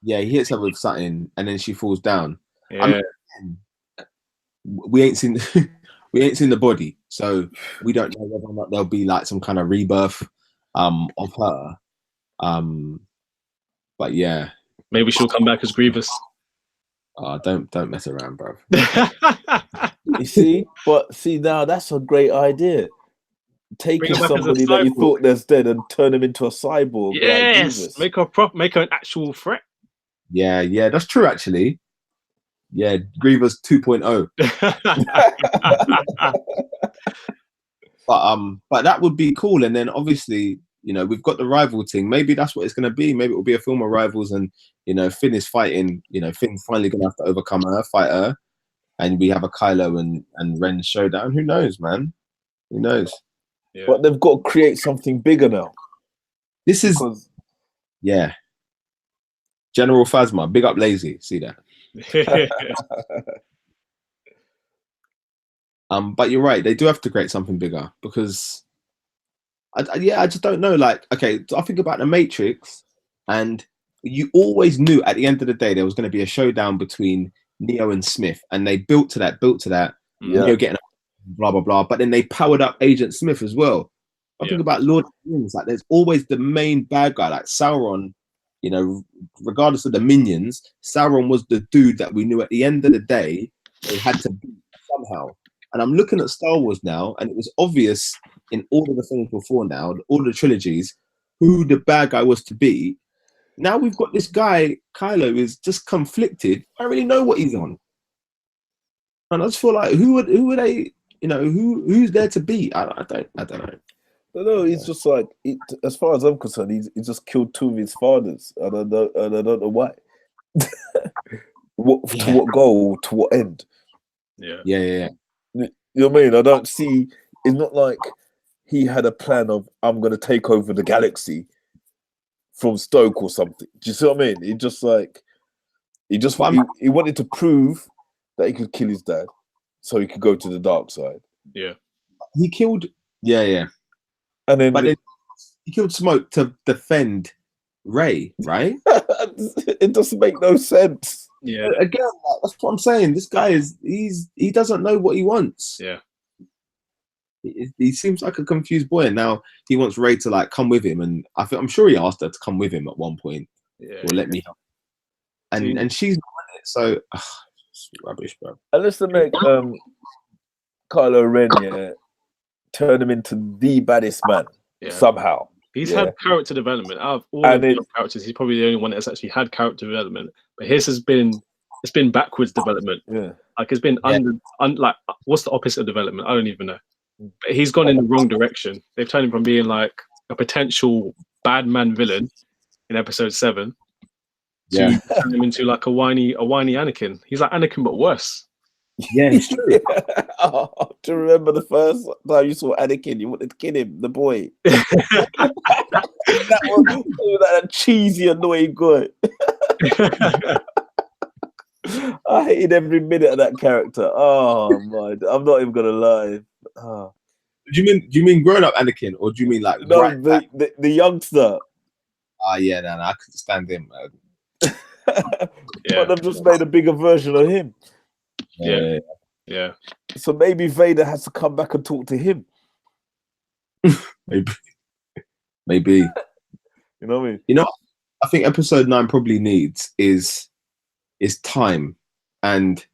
Yeah, he hits her with something, and then she falls down. Yeah. I mean, we ain't seen the body, so we don't know whether or not there'll be like some kind of rebirth of her. But yeah, maybe she'll come back as Grievous. Don't mess around, bro. You see, now that's a great idea. Taking somebody that you thought that's dead and turn him into a cyborg. Yes, make her an actual threat. Yeah, that's true actually. Yeah, Grievous 2.0. But that would be cool. And then obviously, you know, we've got the rival thing. Maybe that's what it's gonna be. Maybe it will be a film of rivals, and you know, Finn is fighting. You know, Finn's finally gonna have to overcome her, fight her, and we have a Kylo and Ren showdown. Who knows, man? Who knows? Yeah. But they've got to create something bigger now. Yeah. General Phasma, big up Lazy. See that? But you're right. They do have to create something bigger because, I just don't know. Like, okay, so I think about the Matrix, and you always knew at the end of the day there was going to be a showdown between Neo and Smith, and they built to that. Yeah. Neo getting blah blah blah, but then they powered up Agent Smith as well. I think about Lord of the Rings, like there's always the main bad guy, like Sauron. You know, regardless of the minions, Sauron was the dude that we knew at the end of the day they had to beat somehow. And I'm looking at Star Wars now, and it was obvious in all of the films before now, all the trilogies, who the bad guy was to be. Now we've got this guy, Kylo, is just conflicted. I don't really know what he's on. And I just feel like who would they, you know, who's there to beat? I don't know. No, he's just like, as far as I'm concerned, he just killed two of his fathers, and I don't know why. To what goal? To what end? Yeah. You know what I mean? I don't see. It's not like he had a plan of I'm going to take over the galaxy from Stoke or something. Do you see what I mean? He wanted to prove that he could kill his dad, so he could go to the dark side. Yeah, he killed. Yeah. And then, but then he killed Smoke to defend Rey, right? It doesn't make no sense. Yeah. Again, that's what I'm saying. This guy he doesn't know what he wants. Yeah. He seems like a confused boy, and now he wants Rey to like come with him. And I'm sure he asked her to come with him at one point. Yeah. Or let me help. And she's not on it, so it's rubbish, bro. Unless they make Kylo Ren, turn him into the baddest man somehow. He's had character development. Out of all of the characters, he's probably the only one that's actually had character development. But his has been backwards development. Yeah. Like it's been like what's the opposite of development? I don't even know. But he's gone in the wrong direction. They've turned him from being like a potential bad man villain in episode 7 to turn him into like a whiny Anakin. He's like Anakin but worse. Yeah, it's true. To remember the first time you saw Anakin, you wanted to kill him, the boy. that cheesy, annoying guy. I hated every minute of that character. Oh my! I'm not even gonna lie. Oh. Do you mean grown up Anakin, or do you mean like the youngster? Yeah, no, I couldn't stand him. But they've just made a bigger version of him. Yeah. So maybe Vader has to come back and talk to him. Maybe. You know what I mean? You know, I think episode 9 probably needs is time, and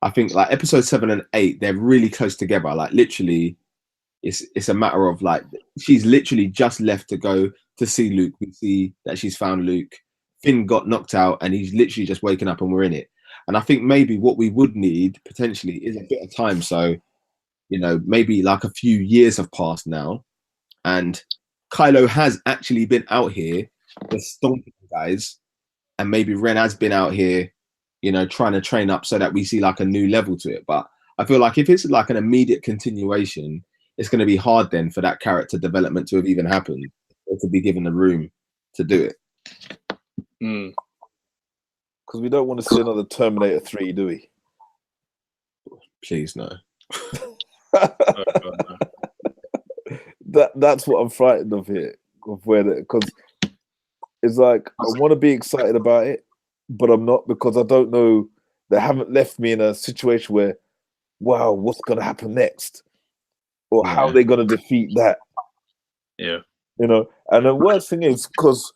I think like episode 7 and 8 they're really close together. Like literally, it's a matter of like she's literally just left to go to see Luke. We see that she's found Luke. Finn got knocked out, and he's literally just waking up, and we're in it. And I think maybe what we would need potentially is a bit of time. So, you know, maybe like a few years have passed now, and Kylo has actually been out here, the stomping guys, and maybe Ren has been out here, you know, trying to train up so that we see like a new level to it. But I feel like if it's like an immediate continuation, it's going to be hard then for that character development to have even happened, or to be given the room to do it. Because we don't want to see another Terminator 3, do we? Please, no. That's what I'm frightened of here. Because it's like I want to be excited about it, but I'm not, because I don't know. They haven't left me in a situation where, wow, what's going to happen next? Or how they're going to defeat that. Yeah. You know, and the worst thing is, because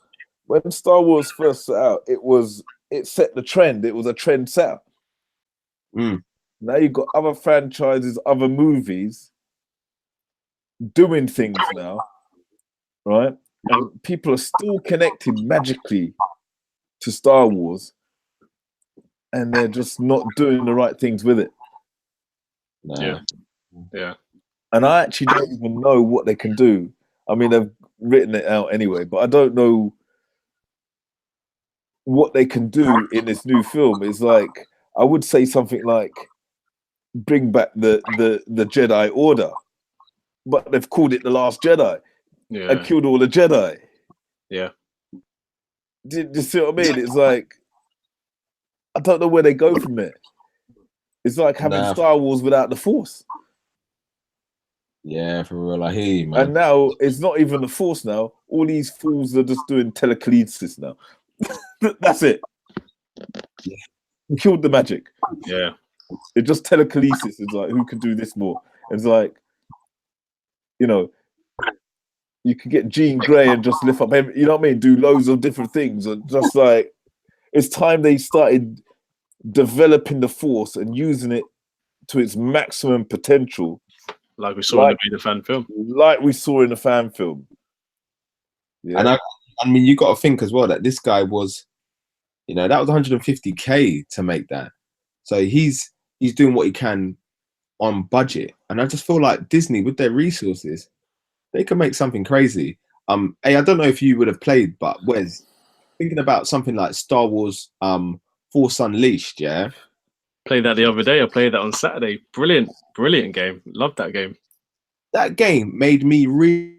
when Star Wars first set out, it set the trend. It was a trend setter. Now you've got other franchises, other movies doing things now, right? And people are still connected magically to Star Wars, and they're just not doing the right things with it. Yeah. And I actually don't even know what they can do. I mean, they've written it out anyway, but I don't know what they can do in this new film. Is like, I would say something like bring back the Jedi Order, but they've called it The Last Jedi and killed all the Jedi. Yeah. Do you see what I mean? It's like I don't know where they go from it. It's like having Star Wars without the Force. Yeah, for real, I hear you, man. And now it's not even the Force now. All these fools are just doing telekinesis now. That's it. Yeah. Killed the magic. Yeah. It's just telekinesis. It's like, who can do this more? It's like, you know, you could get Jean Grey and just lift up, you know what I mean? Do loads of different things. And just like, it's time they started developing the Force and using it to its maximum potential. Like we saw in the fan film. Like we saw in the fan film. Yeah. And I mean, you got to think as well that this guy was, you know, that was 150K to make that. So he's doing what he can on budget. And I just feel like Disney, with their resources, they can make something crazy. Hey, I don't know if you would have played, but Wes, thinking about something like Star Wars Force Unleashed, yeah? Played that the other day. I played that on Saturday. Brilliant game. Loved that game. That game made me really...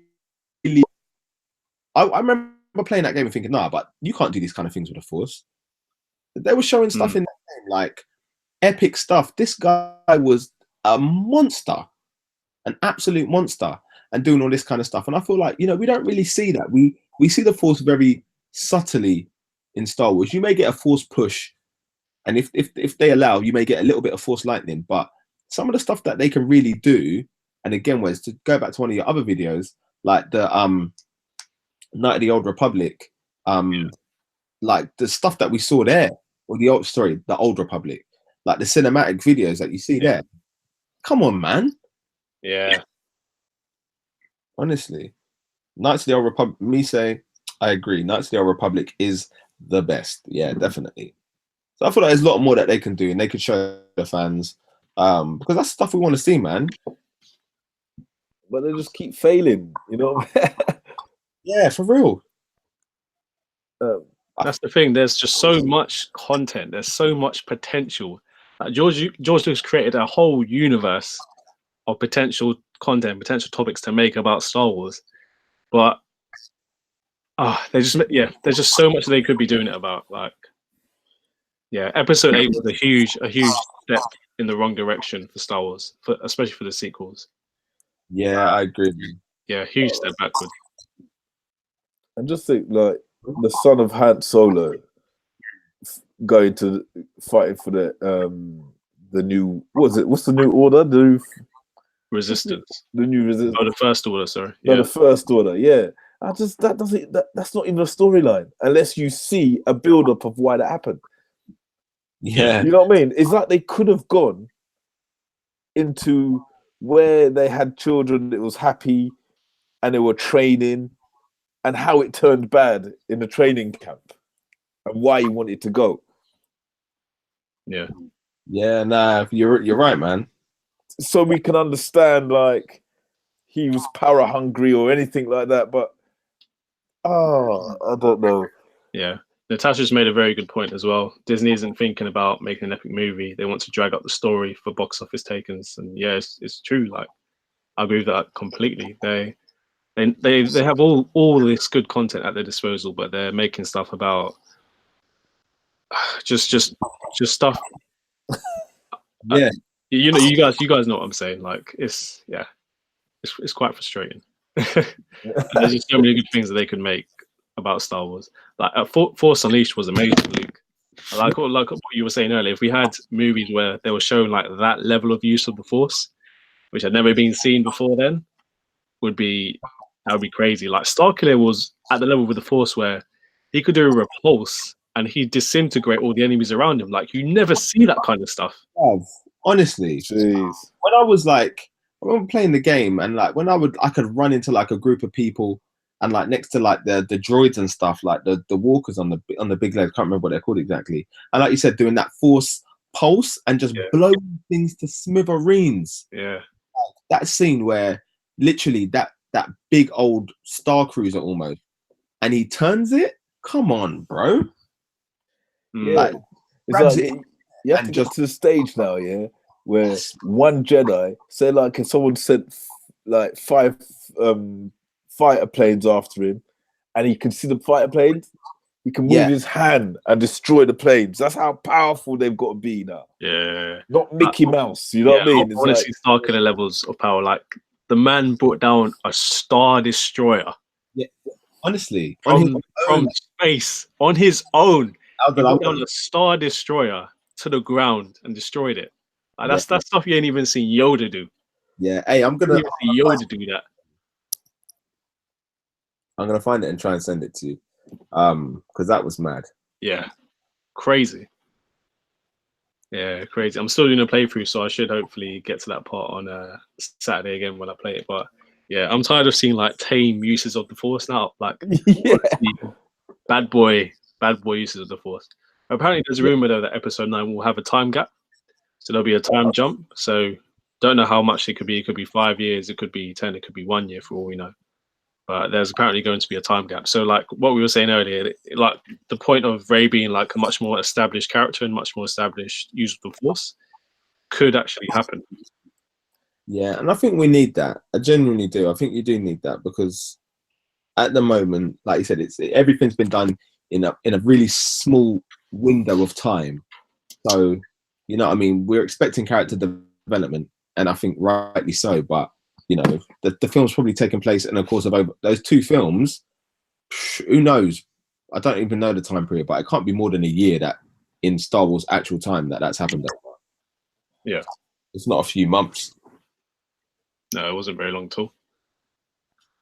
I remember playing that game and thinking, nah, but you can't do these kind of things with the Force. They were showing stuff in that game, like epic stuff. This guy was a monster, an absolute monster, and doing all this kind of stuff. And I feel like, you know, we don't really see that. We see the Force very subtly in Star Wars. You may get a Force push, and if they allow, you may get a little bit of Force lightning. But some of the stuff that they can really do, and again, Wes, to go back to one of your other videos, like the Night of the Old Republic, like the stuff that we saw there, or the Old Republic, like the cinematic videos that you see there. Come on, man. Yeah. Honestly, Knights of the Old Republic, me say, I agree. Knights of the Old Republic is the best. Yeah, definitely. So I feel like there's a lot more that they can do and they could show the fans, because that's stuff we want to see, man. But they just keep failing, you know? Yeah, for real. That's the thing. There's just so much content. There's so much potential. George Lucas created a whole universe of potential content, potential topics to make about Star Wars. But there's just so much they could be doing it about. Like, yeah, Episode 8 was a huge step in the wrong direction for Star Wars, especially for the sequels. Yeah, I agree. Yeah, huge step backward. And just think, like, the son of Han Solo going to fighting for the new, what's the new order? The Resistance. The new Resistance. Oh, the First Order, sorry. No, the First Order, yeah. That's not even a storyline unless you see a build-up of why that happened. Yeah. You know what I mean? It's like they could have gone into where they had children that was happy and they were training, and how it turned bad in the training camp and why he wanted to go. Yeah. Yeah, nah, you're right, man. So we can understand, like, he was power hungry or anything like that, but I don't know. Yeah. Natasha's made a very good point as well. Disney isn't thinking about making an epic movie. They want to drag up the story for box office takings. And yeah, it's true. Like, I agree with that completely. They have all this good content at their disposal, but they're making stuff about just stuff. Yeah. You know, you guys know what I'm saying. Like, it's quite frustrating. There's just so many good things that they could make about Star Wars. Like, Force Unleashed was amazing, Luke. Like what you were saying earlier, if we had movies where they were showing like that level of use of the Force, which had never been seen before, then that would be crazy. Like, Starkiller was at the level with the Force where he could do a repulse and he'd disintegrate all the enemies around him. Like, you never see that kind of stuff. Honestly, jeez. When I was like, I remember playing the game, and like when I could run into like a group of people, and like next to like the droids and stuff, like the walkers on the big legs, can't remember what they're called exactly. And like you said, doing that Force pulse and just blowing things to smithereens. Yeah, that scene where literally that big old Star Cruiser almost, and he turns it. Come on, bro. Yeah, like, it's like you have to get to the stage now, yeah, where one Jedi, say like if someone sent like 5 fighter planes after him, and he can see the fighter planes, He can move his hand and destroy the planes. That's how powerful they've got to be now. Yeah. Not Mickey Mouse. You know what I mean? I want to see Starkiller levels of power. Like the man brought down a Star Destroyer. Yeah. Honestly, from space on his own. He brought down a Star Destroyer to the ground and destroyed it. Like, that's stuff you ain't even seen Yoda do. Yeah. Hey, I'm gonna see Yoda do that. I'm gonna find it and try and send it to you. Because that was mad. Yeah. Crazy. Yeah, crazy. I'm still doing a playthrough, so I should hopefully get to that part on Saturday again when I play it. But yeah, I'm tired of seeing like tame uses of the Force now. Like bad boy uses of the Force. Apparently there's a rumor though that episode 9 will have a time gap. So there'll be a time jump. So don't know how much it could be. It could be 5 years, it could be 10, it could be 1 year for all we know. But there's apparently going to be a time gap. So like what we were saying earlier, like the point of Rey being like a much more established character and much more established use of the Force could actually happen. Yeah, and I think we need that. I genuinely do. I think you do need that because at the moment, like you said, everything's been done in a really small window of time. So, you know what I mean? We're expecting character development, and I think rightly so, but you know, the film's probably taken place in a course of over those 2 films. Who knows? I don't even know the time period, but it can't be more than a year that in Star Wars actual time that's happened. Yeah. It's not a few months. No, it wasn't very long at all.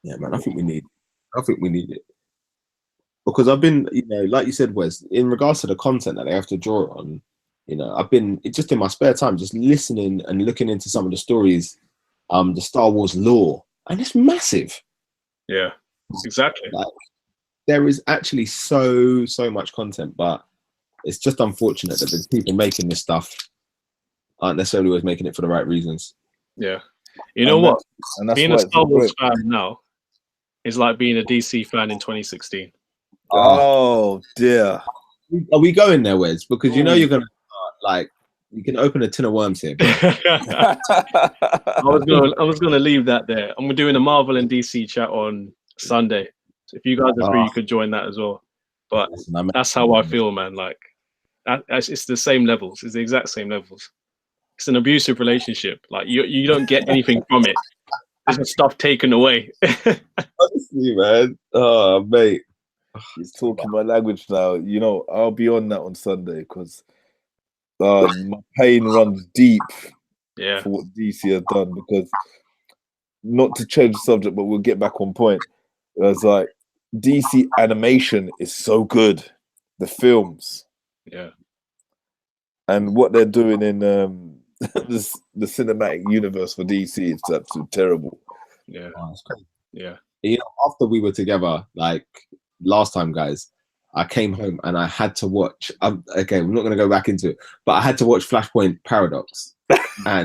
Yeah, man, I think we need it. Because I've been, you know, like you said, Wes, in regards to the content that they have to draw on, you know, I've been just in my spare time, just listening and looking into some of the stories, the Star Wars lore, and it's massive. Yeah, exactly. Like, there is actually so much content, but it's just unfortunate that the people making this stuff aren't necessarily always making it for the right reasons. Yeah. You know what? Being a Star Wars fan now is like being a DC fan in 2016. Oh dear. Are we going there, Wes? Because you know you're gonna start, like, you can open a tin of worms here. I was gonna leave that there. I'm doing a Marvel and DC chat on Sunday. So if you guys are free, you could join that as well. But that's how I feel, man. Like it's the same levels. It's the exact same levels. It's an abusive relationship. Like you don't get anything from it. There's just stuff taken away. Honestly, man. Oh, mate. He's talking my language now. You know, I'll be on that on Sunday because my pain runs deep for what DC has done. Because not to change the subject, but we'll get back on point. It's like DC animation is so good. The films, and what they're doing in the cinematic universe for DC is absolutely terrible. Yeah, yeah. You know, after we were together, like last time, guys, I came home and I had to watch. Okay, we're not going to go back into it, but I had to watch Flashpoint Paradox. And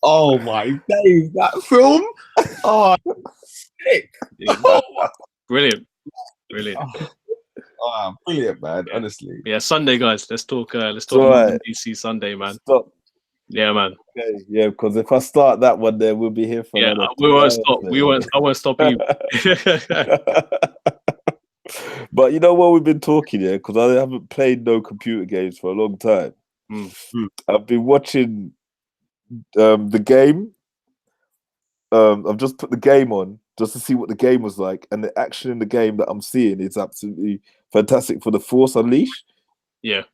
oh my days, that film! Oh, sick! Brilliant. Oh, brilliant, man! Honestly. Yeah, Sunday, guys. Let's talk DC Sunday, man. Stop. Yeah, man. Okay, yeah, because if I start that one, then we'll be here for. Yeah, we won't stop. I won't stop you. But you know what, we've been talking here because I haven't played no computer games for a long time. I've been watching the game. I've just put the game on just to see what the game was like, and the action in the game that I'm seeing is absolutely fantastic for the Force Unleashed. Yeah.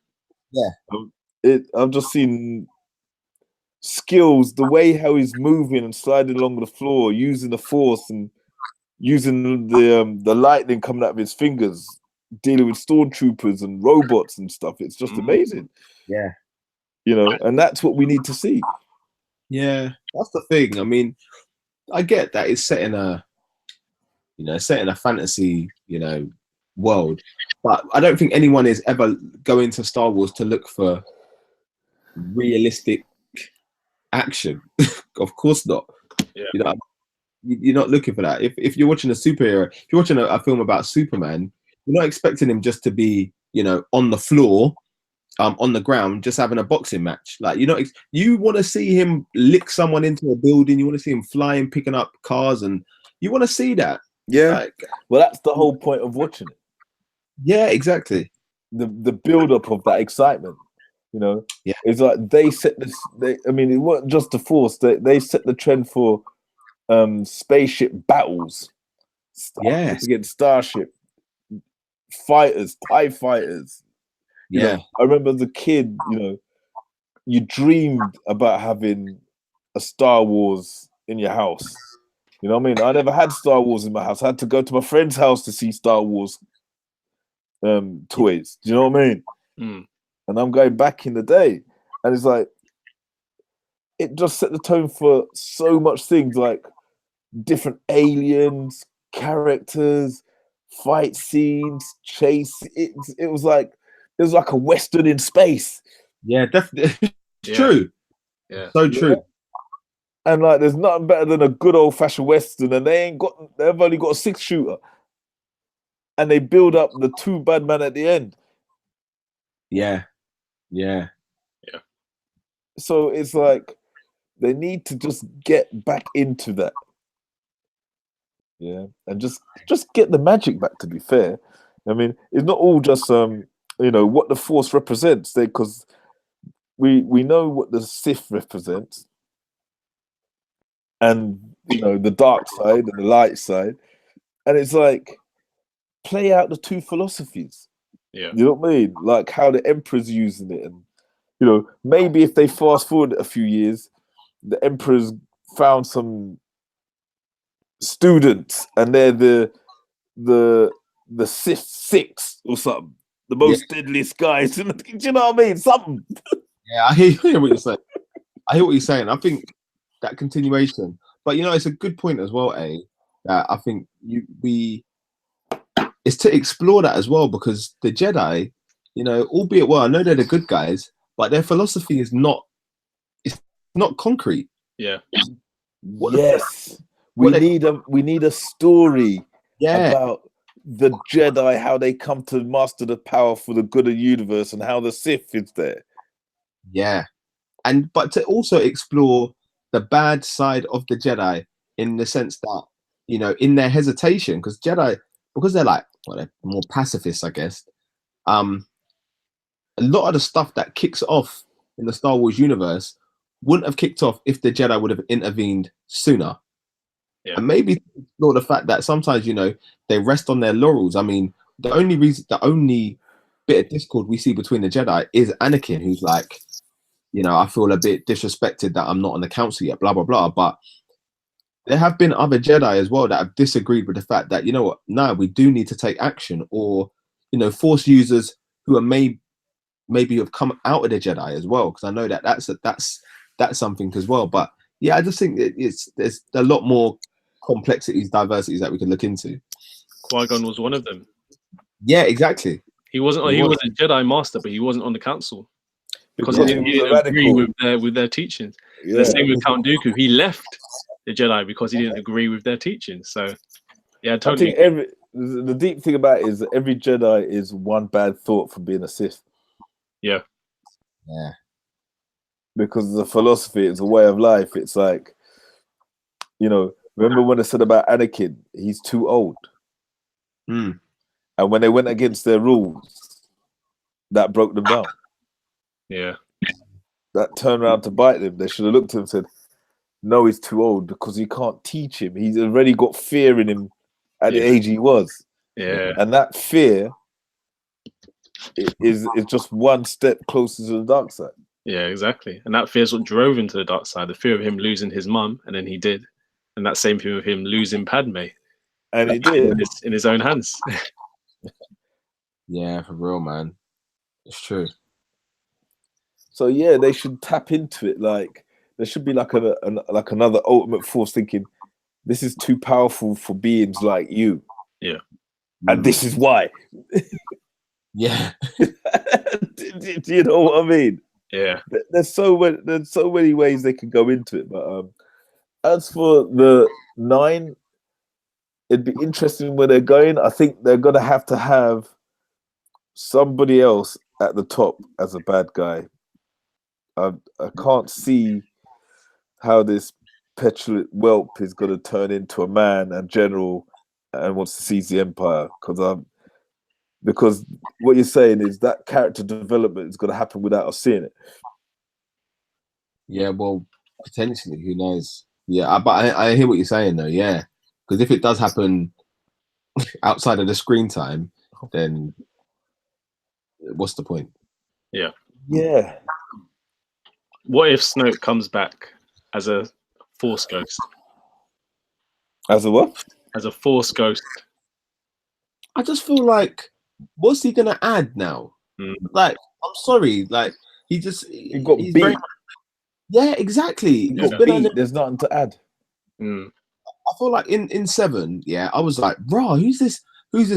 I've just seen skills, the way how he's moving and sliding along the floor, using the Force and using the lightning coming out of his fingers, dealing with stormtroopers and robots and stuff. It's just amazing. Yeah. You know, and that's what we need to see. Yeah, that's the thing. I mean, I get that it's set in a fantasy, world, but I don't think anyone is ever going to Star Wars to look for realistic action. Of course not. Yeah. You're not looking for that. If you're watching a superhero, if you're watching a film about Superman, you're not expecting him just to be, on the floor, on the ground, just having a boxing match. Like, you want to see him lick someone into a building. You want to see him flying, picking up cars, and you want to see that. Yeah. Like, Well, that's the whole point of watching it. yeah, exactly. The build up of that excitement. You know, Yeah. it's like they set this. I mean, it wasn't just the Force. They set the trend for spaceship battles. Starship Yes. against starship, fighters, TIE fighters. You Yeah. know, I remember as a kid, you know, you dreamed about having a Star Wars in your house. You know what I mean? I never had Star Wars in my house. I had to go to my friend's house to see Star Wars toys. Do you know what I mean? Mm. And I'm going back in the day, and it's like it just set the tone for so much things, like different aliens, characters, fight scenes, chase. It was like a western in space. Yeah, definitely. It's Yeah. true. Yeah. So true. And like, there's nothing better than a good old fashioned western, and they've only got a 6-shooter, and they build up the 2 bad men at the end. Yeah. Yeah. So it's like they need to just get back into that. Yeah, and just get the magic back. To be fair, I mean, it's not all just you know, what the Force represents. Because we know what the Sith represents, and you know, the dark side and the light side, and it's like play out the 2 philosophies. Yeah. You know what I mean? Like how the Emperor's using it, and you know, maybe if they fast forward a few years, the Emperor's found some students, and they're the Sith 6 or something, the most deadliest guys. Do you know what I mean? Something. Yeah, I hear what you're saying. I hear what you're saying. I think that continuation, but you know, it's a good point as well, that I think it's to explore that as well, because the Jedi, you know, albeit, well, I know they're the good guys, but their philosophy is not, it's not concrete. Yeah. Yes. We need a story about the Jedi, how they come to master the power for the good of the universe, and how the Sith is there. Yeah. But to also explore the bad side of the Jedi, in the sense that, you know, in their hesitation, because Jedi, because they're like, well, they're more pacifists, I guess. A lot of the stuff that kicks off in the Star Wars universe wouldn't have kicked off if the Jedi would have intervened sooner. Yeah. And maybe explore the fact that sometimes, you know, they rest on their laurels. I mean, the only bit of discord we see between the Jedi is Anakin, who's like, you know, I feel a bit disrespected that I'm not on the council yet, blah, blah, blah. But there have been other Jedi as well that have disagreed with the fact that, you know what, no, we do need to take action. Or, you know, Force users who are maybe have come out of the Jedi as well. Because I know that that's something as well. But yeah, I just think there's a lot more complexities, diversities that we can look into. Qui-Gon was one of them. Yeah, exactly. He was a Jedi master, but he wasn't on the council because Yeah, he he was didn't a agree radical. with their teachings. Yeah. The same with Count Dooku. He left the Jedi because he didn't agree with their teachings. So yeah, totally. I think the deep thing about it is that every Jedi is one bad thought from being a Sith. Yeah. Yeah. Because the philosophy is a way of life. It's like, you know, remember when I said about Anakin, he's too old. Mm. And when they went against their rules, that broke them down. Yeah. That turned around to bite them. They should have looked at him and said, no, he's too old, because you can't teach him. He's already got fear in him at the age he was. Yeah. And that fear is just one step closer to the dark side. Yeah, exactly. And that fear is what drove him to the dark side. The fear of him losing his mum, and then he did. And that same fear of him losing Padme. And he did. In his own hands. Yeah, for real, man. It's true. So yeah, they should tap into it. Like, there should be like another ultimate Force thinking, this is too powerful for beings like you. Yeah. And this is why. Yeah. Do you know what I mean? Yeah. There's so many ways they can go into it. But as for the 9, it'd be interesting where they're going. I think they're gonna have to have somebody else at the top as a bad guy. I can't see how this petulant whelp is going to turn into a man and general and wants to seize the Empire because what you're saying is that character development is going to happen without us seeing it. Yeah, well, potentially, who knows? Yeah, but I hear what you're saying though. Yeah, because if it does happen outside of the screen time, then what's the point? Yeah. Yeah. What if Snoke comes back as a Force ghost? As a what? As a Force ghost. I just feel like, what's he gonna add now? Like, I'm sorry, like he got he's beat. very, yeah, exactly. He got beat. There's nothing to add. I feel like in 7, yeah, I was like, bro, who's this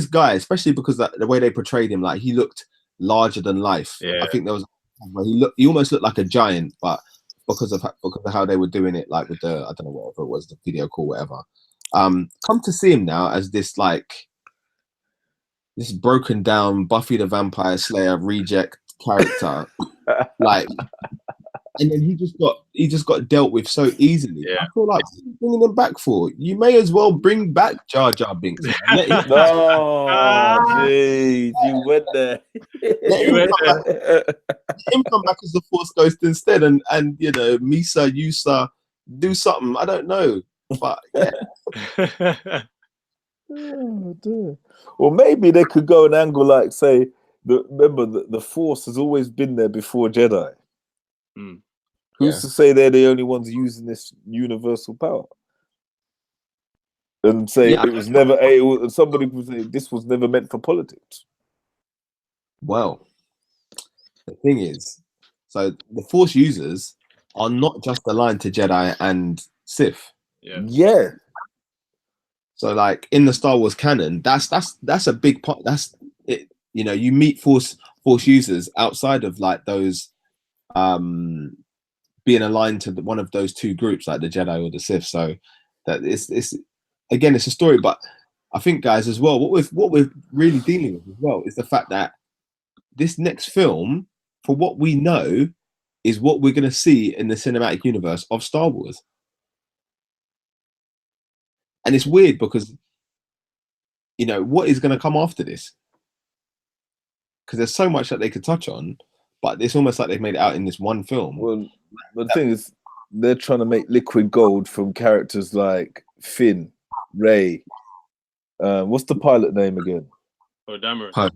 guy? Especially because the way they portrayed him, like he looked larger than life. Yeah. I think there was where he almost looked like a giant, but because of how they were doing it, like with the, I don't know, whatever it was, the video call, whatever. Come to see him now as this broken down Buffy the Vampire Slayer reject character, like, and then he just got dealt with so easily. Yeah. I feel like, what are you bringing him back for? You may as well bring back Jar Jar Binks. Let him, geez, you went there. let him come back as the Force Ghost instead, and you know, Misa, Yusa, do something. I don't know, but yeah. Oh, dear. Well, maybe they could go an angle like, say, remember the Force has always been there before Jedi. Who's to say they're the only ones using this universal power? And say it was never somebody would say this was never meant for politics. Well, the thing is, so the Force users are not just aligned to Jedi and Sith. Yeah. So, like in the Star Wars canon, that's a big part. That's it. You know, you meet Force users outside of like those being aligned to one of those two groups, like the Jedi or the Sith. So that it's again, it's a story. But I think, guys, as well, what we're really dealing with as well is the fact that this next film, for what we know, is what we're going to see in the cinematic universe of Star Wars. And it's weird because, you know, what is going to come after this? Because there's so much that they could touch on, but it's almost like they've made it out in this one film. Well, the thing is, they're trying to make liquid gold from characters like Finn, Rey. What's the pilot name again? Oh, Dameron.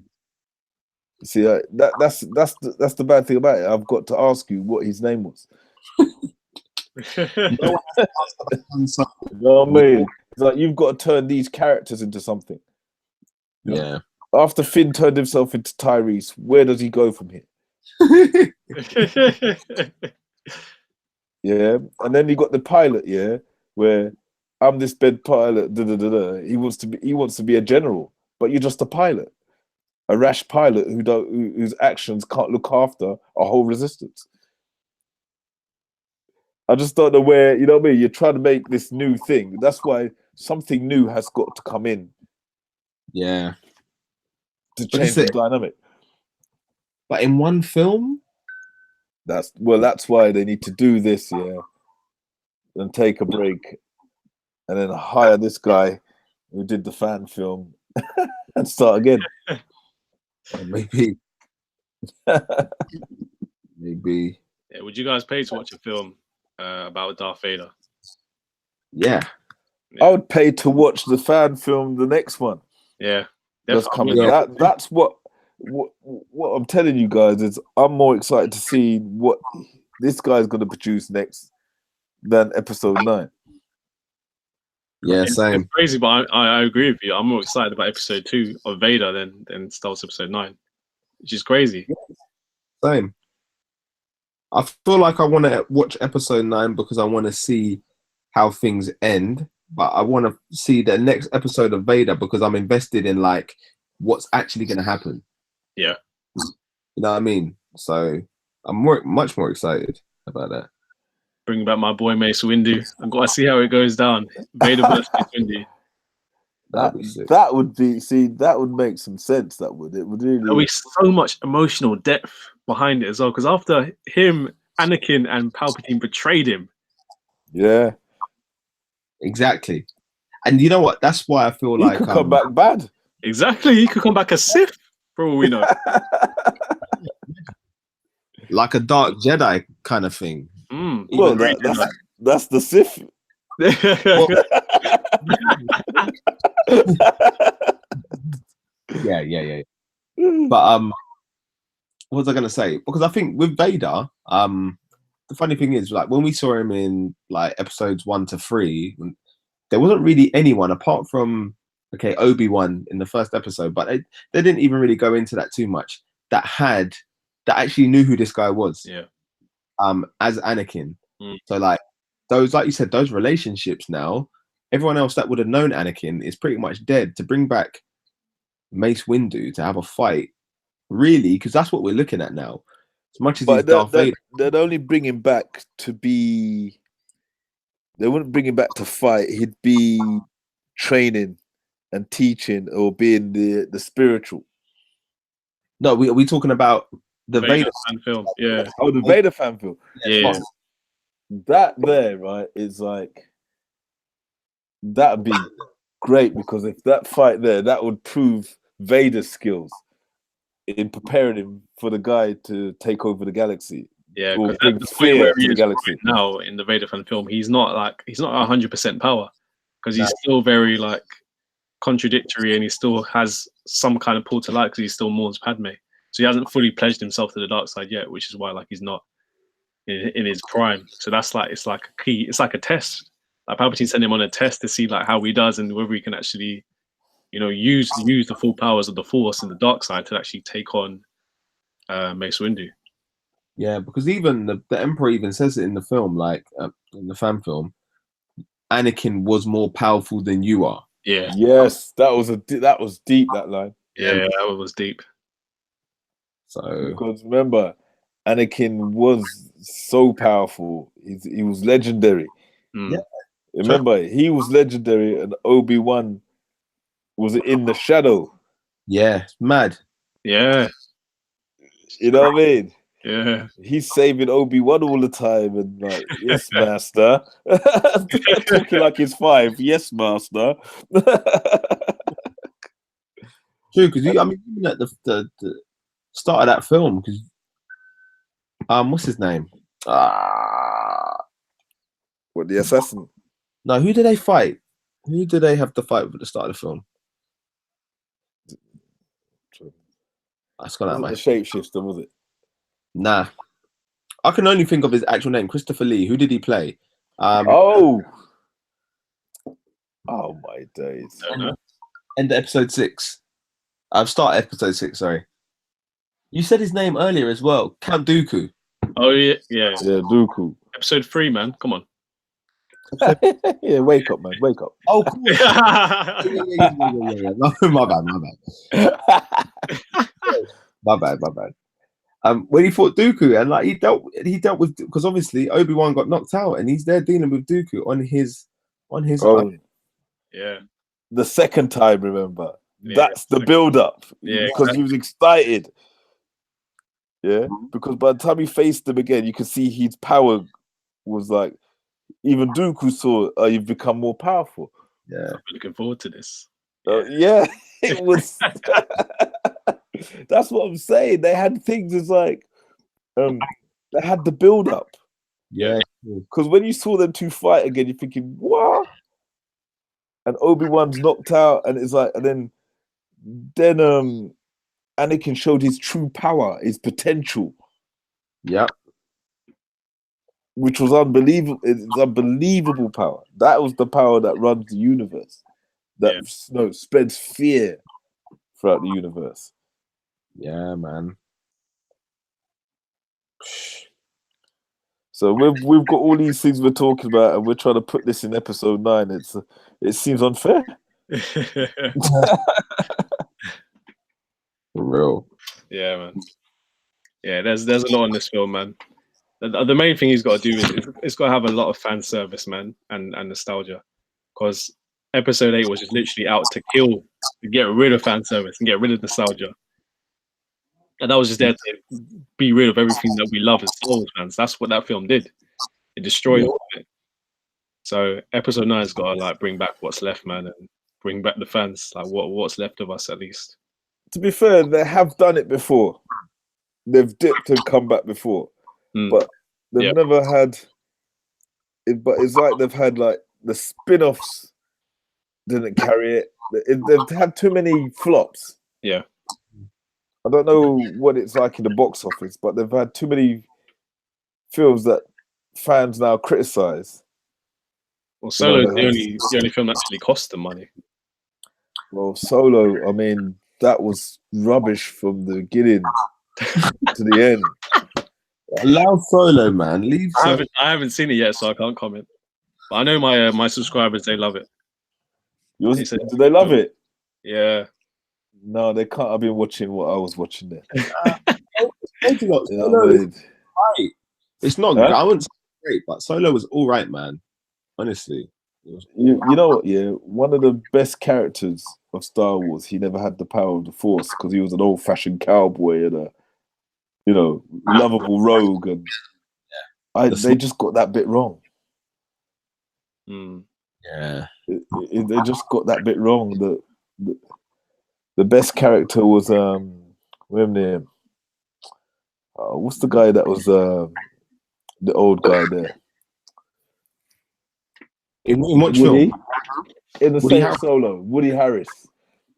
See, that's the bad thing about it. I've got to ask you what his name was. You know what I mean? It's like you've got to turn these characters into something. Yeah. After Finn turned himself into Tyrese, where does he go from here? Yeah, and then you got the pilot, yeah, where I'm this bed pilot. He wants to be a general, but you're just a pilot, a rash pilot whose actions can't look after a whole resistance. I just don't know where, you know what I mean? You're trying to make this new thing. That's why something new has got to come in. Yeah. To change the dynamic. But in one film? That's why they need to do this, yeah. And take a break. And then hire this guy who did the fan film and start again. Maybe. Maybe. Yeah, would you guys pay to watch a film about Darth Vader? Yeah. I would pay to watch the fan film, the next one. Yeah. That's coming. That's what I'm telling you guys is I'm more excited to see what this guy's going to produce next than episode 9. Yeah, same. It's crazy, but I agree with you. I'm more excited about episode 2 of Vader than Star Wars episode 9, which is crazy. Same. I feel like I want to watch episode 9 because I want to see how things end, but I want to see the next episode of Vader because I'm invested in like what's actually going to happen. Yeah. You know what I mean? So I'm much more excited about that. Bring back my boy Mace Windu. I've got to see how it goes down. Vader versus Windu. That would make some sense. It would really. There'll be so much emotional depth behind it as well. Because after him, Anakin and Palpatine betrayed him. Yeah. Exactly. And you know what? That's why I feel He like could come back bad. Exactly. He could come back a Sith, for all we know. like a dark Jedi kind of thing. Mm. Well, Great that's the Sith. Yeah. But what was I gonna say? Because I think with Vader, the funny thing is, like when we saw him in like episodes 1 to 3, there wasn't really anyone apart from Obi-Wan in the first episode, but they didn't even really go into that too much. That actually knew who this guy was. Yeah. As Anakin. Mm. So like those, like you said, those relationships now, everyone else that would have known Anakin is pretty much dead. To bring back Mace Windu to have a fight, really, because that's what we're looking at now. As much as he's Darth Vader, they'd only bring him back to be. They wouldn't bring him back to fight. He'd be training and teaching, or being the spiritual. no, we talking about the Vader fan film. Yeah. Oh, the Vader fan film. Yeah. That there, right, is like, that'd be great, because if that fight there, that would prove Vader's skills in preparing him for the guy to take over the galaxy. Yeah, Or because bring at the point where fear to he the is galaxy. right now in the Vader fan film, he's not 100% power, because he's still very like contradictory, and he still has some kind of pull to light because he still mourns Padme. So he hasn't fully pledged himself to the dark side yet, which is why like he's not in his prime. So that's like, it's like a key, it's like a test. Like Palpatine sent him on a test to see like how he does and whether he can actually, use the full powers of the Force and the dark side to actually take on Mace Windu. Yeah, because even the Emperor even says it in the film, like in the fan film, Anakin was more powerful than you are. Yeah. Yes, that was deep, that line. Yeah, that was deep. So Because remember, Anakin was so powerful. He was legendary. Mm. Yeah. Remember, he was legendary, and Obi-Wan was in the shadow. yeah, it's mad. Yeah. You know what I mean? Yeah. He's saving Obi-Wan all the time, and like, yes, master. Talking like he's 5. Yes, master. True, because even at the start of that film, because what's his name? What, the assassin? No, who did they fight? Who did they have to fight with at the start of the film? That's gone out of my The shapeshifter, was it? Nah. I can only think of his actual name, Christopher Lee. Who did he play? Oh my days. End of episode 6. I've started episode 6, sorry. You said his name earlier as well. Count Dooku. Oh yeah. Yeah, Dooku. Episode 3, man. Come on. Yeah, wake up, man. Wake up. Oh, cool. yeah. No, my bad. My bad. When he fought Dooku, and like he dealt with, because obviously Obi-Wan got knocked out, and he's there dealing with Dooku on his own. Yeah. The second time, remember? Yeah, that's the build-up. Yeah, because he was excited. Yeah, because by the time he faced him again, you could see his power was like, even Dooku saw, you've become more powerful. Yeah, I'm looking forward to this. Yeah, it was. That's what I'm saying. They had things as like, they had the build-up. Yeah, because when you saw them two fight again, you're thinking, what? And Obi-Wan's knocked out, and it's like, and then Anakin showed his true power, his potential. Yeah. Which was unbelievable. It's unbelievable power. That was the power that runs the universe. That spreads fear throughout the universe. Yeah, man. So we've got all these things we're talking about, and we're trying to put this in episode 9. It seems unfair. For real. Yeah, man. Yeah, there's a lot in this film, man. The main thing he's got to do is it's got to have a lot of fan service, man, and nostalgia. Because episode 8 was just literally out to get rid of fan service and get rid of nostalgia. And that was just there to be rid of everything that we love as Star Wars fans. That's what that film did. It destroyed all of it. So episode 9's got to like bring back what's left, man, and bring back the fans. Like what's left of us, at least. To be fair, they have done it before. They've dipped and come back before, but they've never had. But it's like they've had like the spin-offs didn't carry it. They've had too many flops. Yeah. I don't know what it's like in the box office, but they've had too many films that fans now criticize. Well, Solo's the only film that actually cost them money. Well, Solo, I mean, that was rubbish from the beginning to the end. Allow Solo, man. Leave. I haven't seen it yet, so I can't comment. But I know my subscribers, they love it. Do they love it? Yeah. No, they can't. I've been watching what I was watching there. It's not. I wouldn't say great, but Solo was all right, man. Honestly, you know what? Yeah, one of the best characters of Star Wars. He never had the power of the Force because he was an old-fashioned cowboy and a, lovable rogue, and they just got that bit wrong. Yeah, they just got that bit wrong. The best character was what's the guy that was the old guy there? In what film? In the same Solo, Woody Harris.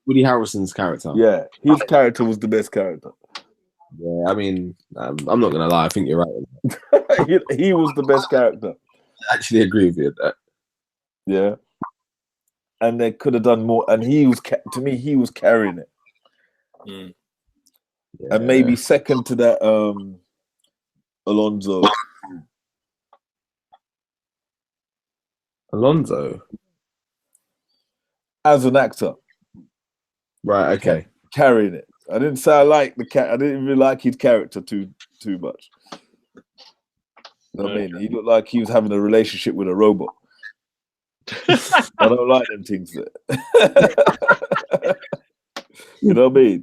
Woody Harrelson's character. Yeah, his character was the best character. Yeah, I mean, I'm not gonna lie. I think you're right. he was the best character. I actually agree with you with that. Yeah, and they could have done more. And he was, to me, he was carrying it. Yeah. And maybe second to that, Alonso. Alonso, as an actor, right? Okay, carrying it. I didn't say I like the cat. I didn't really like his character too much. You know what I mean? He looked like he was having a relationship with a robot. I don't like them things. You know what I mean?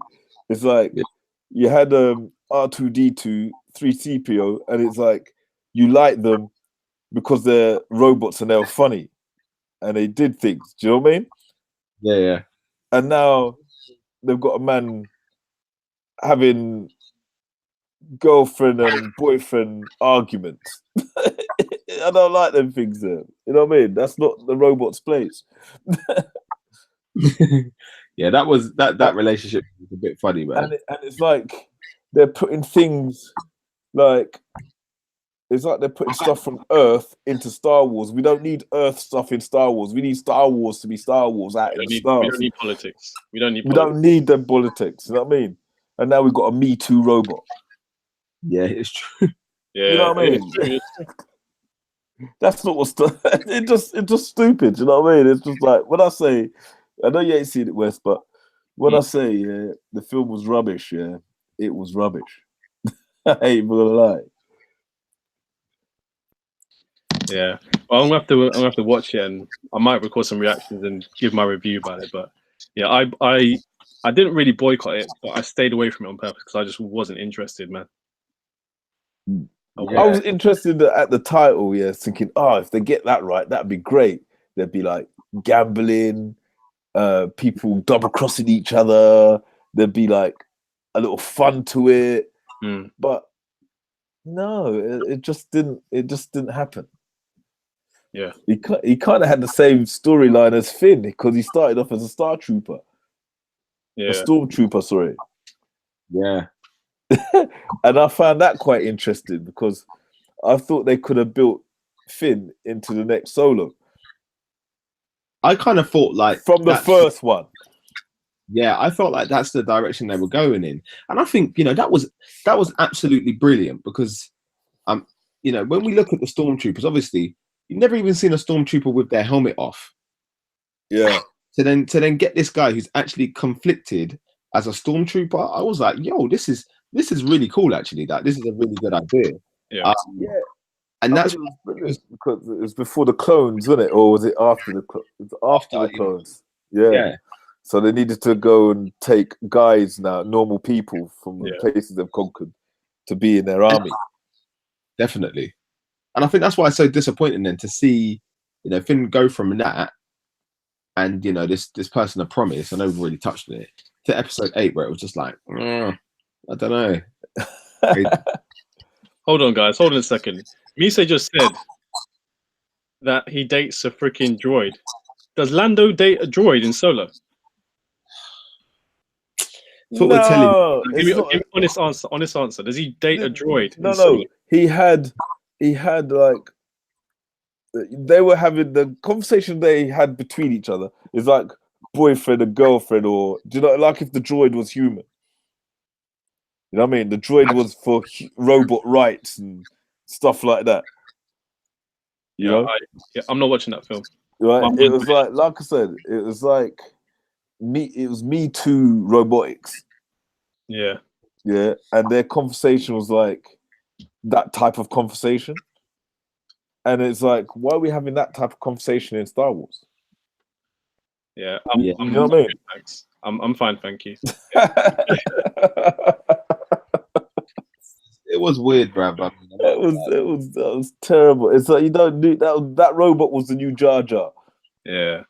It's like you had R2D2 3CPO, and it's like you like them because they're robots and they're funny and they did things. Do you know what I mean? Yeah. And now they've got a man having girlfriend and boyfriend arguments. I don't like them things there. You know what I mean? That's not the robot's place. Yeah, that relationship was a bit funny, man. And it's like they're putting things like it's like they're putting stuff from Earth into Star Wars. We don't need Earth stuff in Star Wars. We need Star Wars to be Star Wars out in the stars. We don't need politics. We don't need them politics. You know what I mean? And now we've got a Me Too robot. Yeah, it's true. Yeah, you know what I mean? That's not what's it's just stupid. You know what I mean? It's just like when I say, I know you ain't seen it, Wes, but when I say the film was rubbish, it was rubbish. I ain't even gonna lie. Yeah, well, I'm gonna have to watch it, and I might record some reactions and give my review about it. But yeah, I didn't really boycott it, but I stayed away from it on purpose because I just wasn't interested, man. I was interested at the title, thinking, if they get that right, that'd be great. There'd be like gambling, people double crossing each other. There'd be like a little fun to it, but no, it just didn't happen. Yeah, he kind of had the same storyline as Finn because he started off as a stormtrooper. Sorry. Yeah. And I found that quite interesting because I thought they could have built Finn into the next Solo. I kind of thought like from the first one. Yeah, I felt like that's the direction they were going in, and I think that was absolutely brilliant because when we look at the stormtroopers, obviously you've never even seen a stormtrooper with their helmet off. Yeah. To then get this guy who's actually conflicted as a stormtrooper, I was like, yo, this is really cool. Actually, that this is a really good idea. Yeah. And that's because it was before the clones, wasn't it, or was it after the clones? It's after the clones. Yeah. So they needed to go and take guys now, normal people from the places they've conquered, to be in their army. Definitely. And I think that's why it's so disappointing then to see you know, Finn go from that, and you know, this person I promise, I know we've already touched on it, to episode 8 where it was just like, I don't know. Hold on, guys. Hold on a second. Mise just said that he dates a freaking droid. Does Lando date a droid in Solo? That's what we're telling you. No, Give it's me not. an honest answer. Honest answer. Does he date a droid No, in Solo? no. He had like, they were having the conversation they had between each other is like boyfriend and girlfriend, or do you know, like if the droid was human. You know what I mean? The droid was for robot rights and stuff like that. You know? I'm not watching that film. Right? It was like I said, it was like Me Too robotics. Yeah. Yeah. And their conversation was like that type of conversation. And it's like, why are we having that type of conversation in Star Wars? Yeah. You know what I mean? Thanks. I'm fine, thank you. It was weird, bruv. That was terrible. It's like you don't need that robot was the new Jar Jar. Yeah.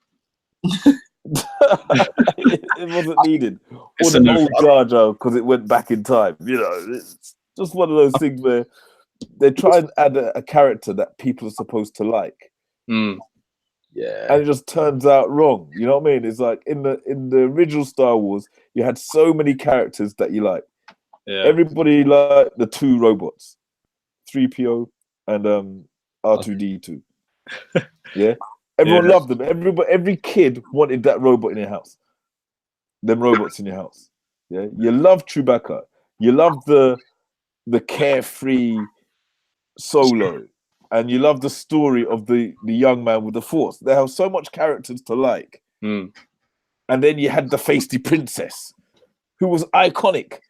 it wasn't needed. Or the old Jar Jar because it went back in time. You know, it's just one of those things where they try and add a character that people are supposed to like. Yeah. And it just turns out wrong. You know what I mean? It's like in the original Star Wars, you had so many characters that you like. Yeah. Everybody liked the 2 robots, 3PO and R2D2. Yeah. Everyone loved them. Every kid wanted that robot in your house. Them robots in your house. Yeah. You love Chewbacca. You love the carefree Solo. And you love the story of the young man with the Force. They have so much characters to like. And then you had the feisty princess, who was iconic.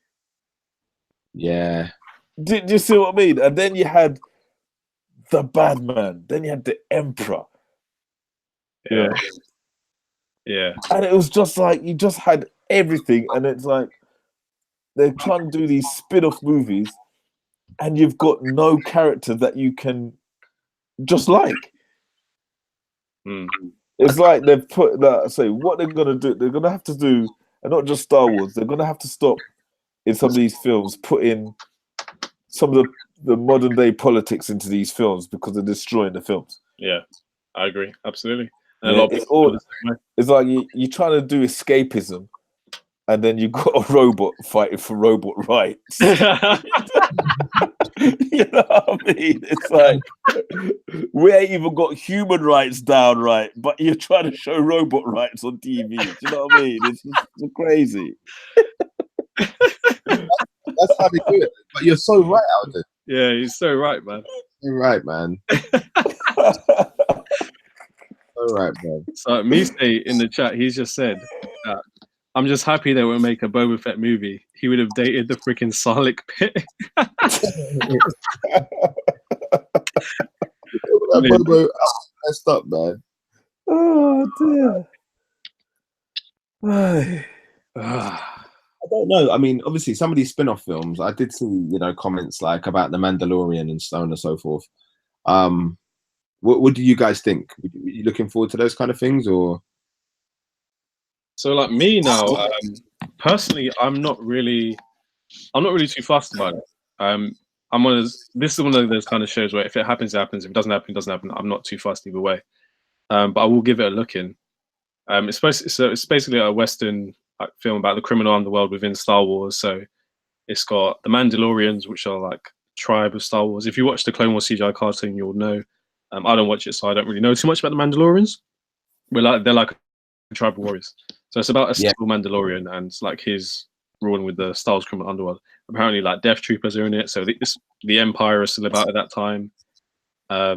Yeah. Do you see what I mean? And then you had the bad man. Then you had the emperor. Yeah. Yeah. And it was just like, you just had everything. And it's like, they're trying to do these spin-off movies and you've got no character that you can just like. It's like they've put that, say, what they're going to do, they're going to have to do, and not just Star Wars, they're going to have to stop in some of these films, put in some of the modern day politics into these films because they're destroying the films. Yeah, I agree. Absolutely. And it's like you're trying to do escapism and then you've got a robot fighting for robot rights. You know what I mean? It's like, we ain't even got human rights down right, but you're trying to show robot rights on TV. Do you know what I mean? It's just crazy. That's how they do it. But you're so right, Alden. Yeah, you're so right, man. You're right, man. So right, man. So Mise in the chat, he's just said that I'm just happy they won't make a Boba Fett movie. He would have dated the freaking Sarlacc pit. Bobo messed up, man. Oh dear. I don't know. I mean, obviously, some of these spin-off films, I did see, you know, comments like about the Mandalorian and so on and so forth. What do you guys think? Are you looking forward to those kind of things, or? So, like me now, personally, I'm not really too fussed about it. I'm one of those, this is one of those kind of shows where if it happens, it happens. If it doesn't happen, it doesn't happen. I'm not too fussed either way. But I will give it a look in. It's basically a Western film about the criminal underworld within Star Wars. So it's got the Mandalorians, which are like tribe of Star Wars. If you watch the Clone Wars CGI cartoon, you'll know. I don't watch it, so I don't really know too much about the Mandalorians. They're like tribal warriors. So it's about a single Mandalorian and it's like his ruling with the Star Wars criminal underworld. Apparently, like Death Troopers are in it, so the Empire is still about at that time. Yeah,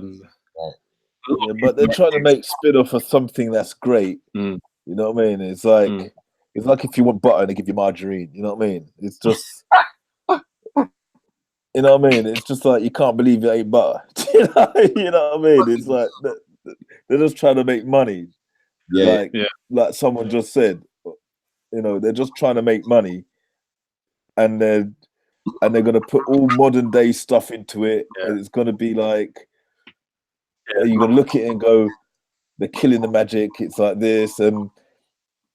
but they're trying to make spin-off of something that's great. You know what I mean? It's like it's like if you want butter and they give you margarine. You know what I mean? It's just you know what I mean? It's just like you can't believe it ain't butter. You know what I mean? It's like they're just trying to make money. Like someone just said, you know, they're just trying to make money, and they're gonna put all modern day stuff into it. And it's gonna be like you're gonna look at it and go, they're killing the magic. It's like this, and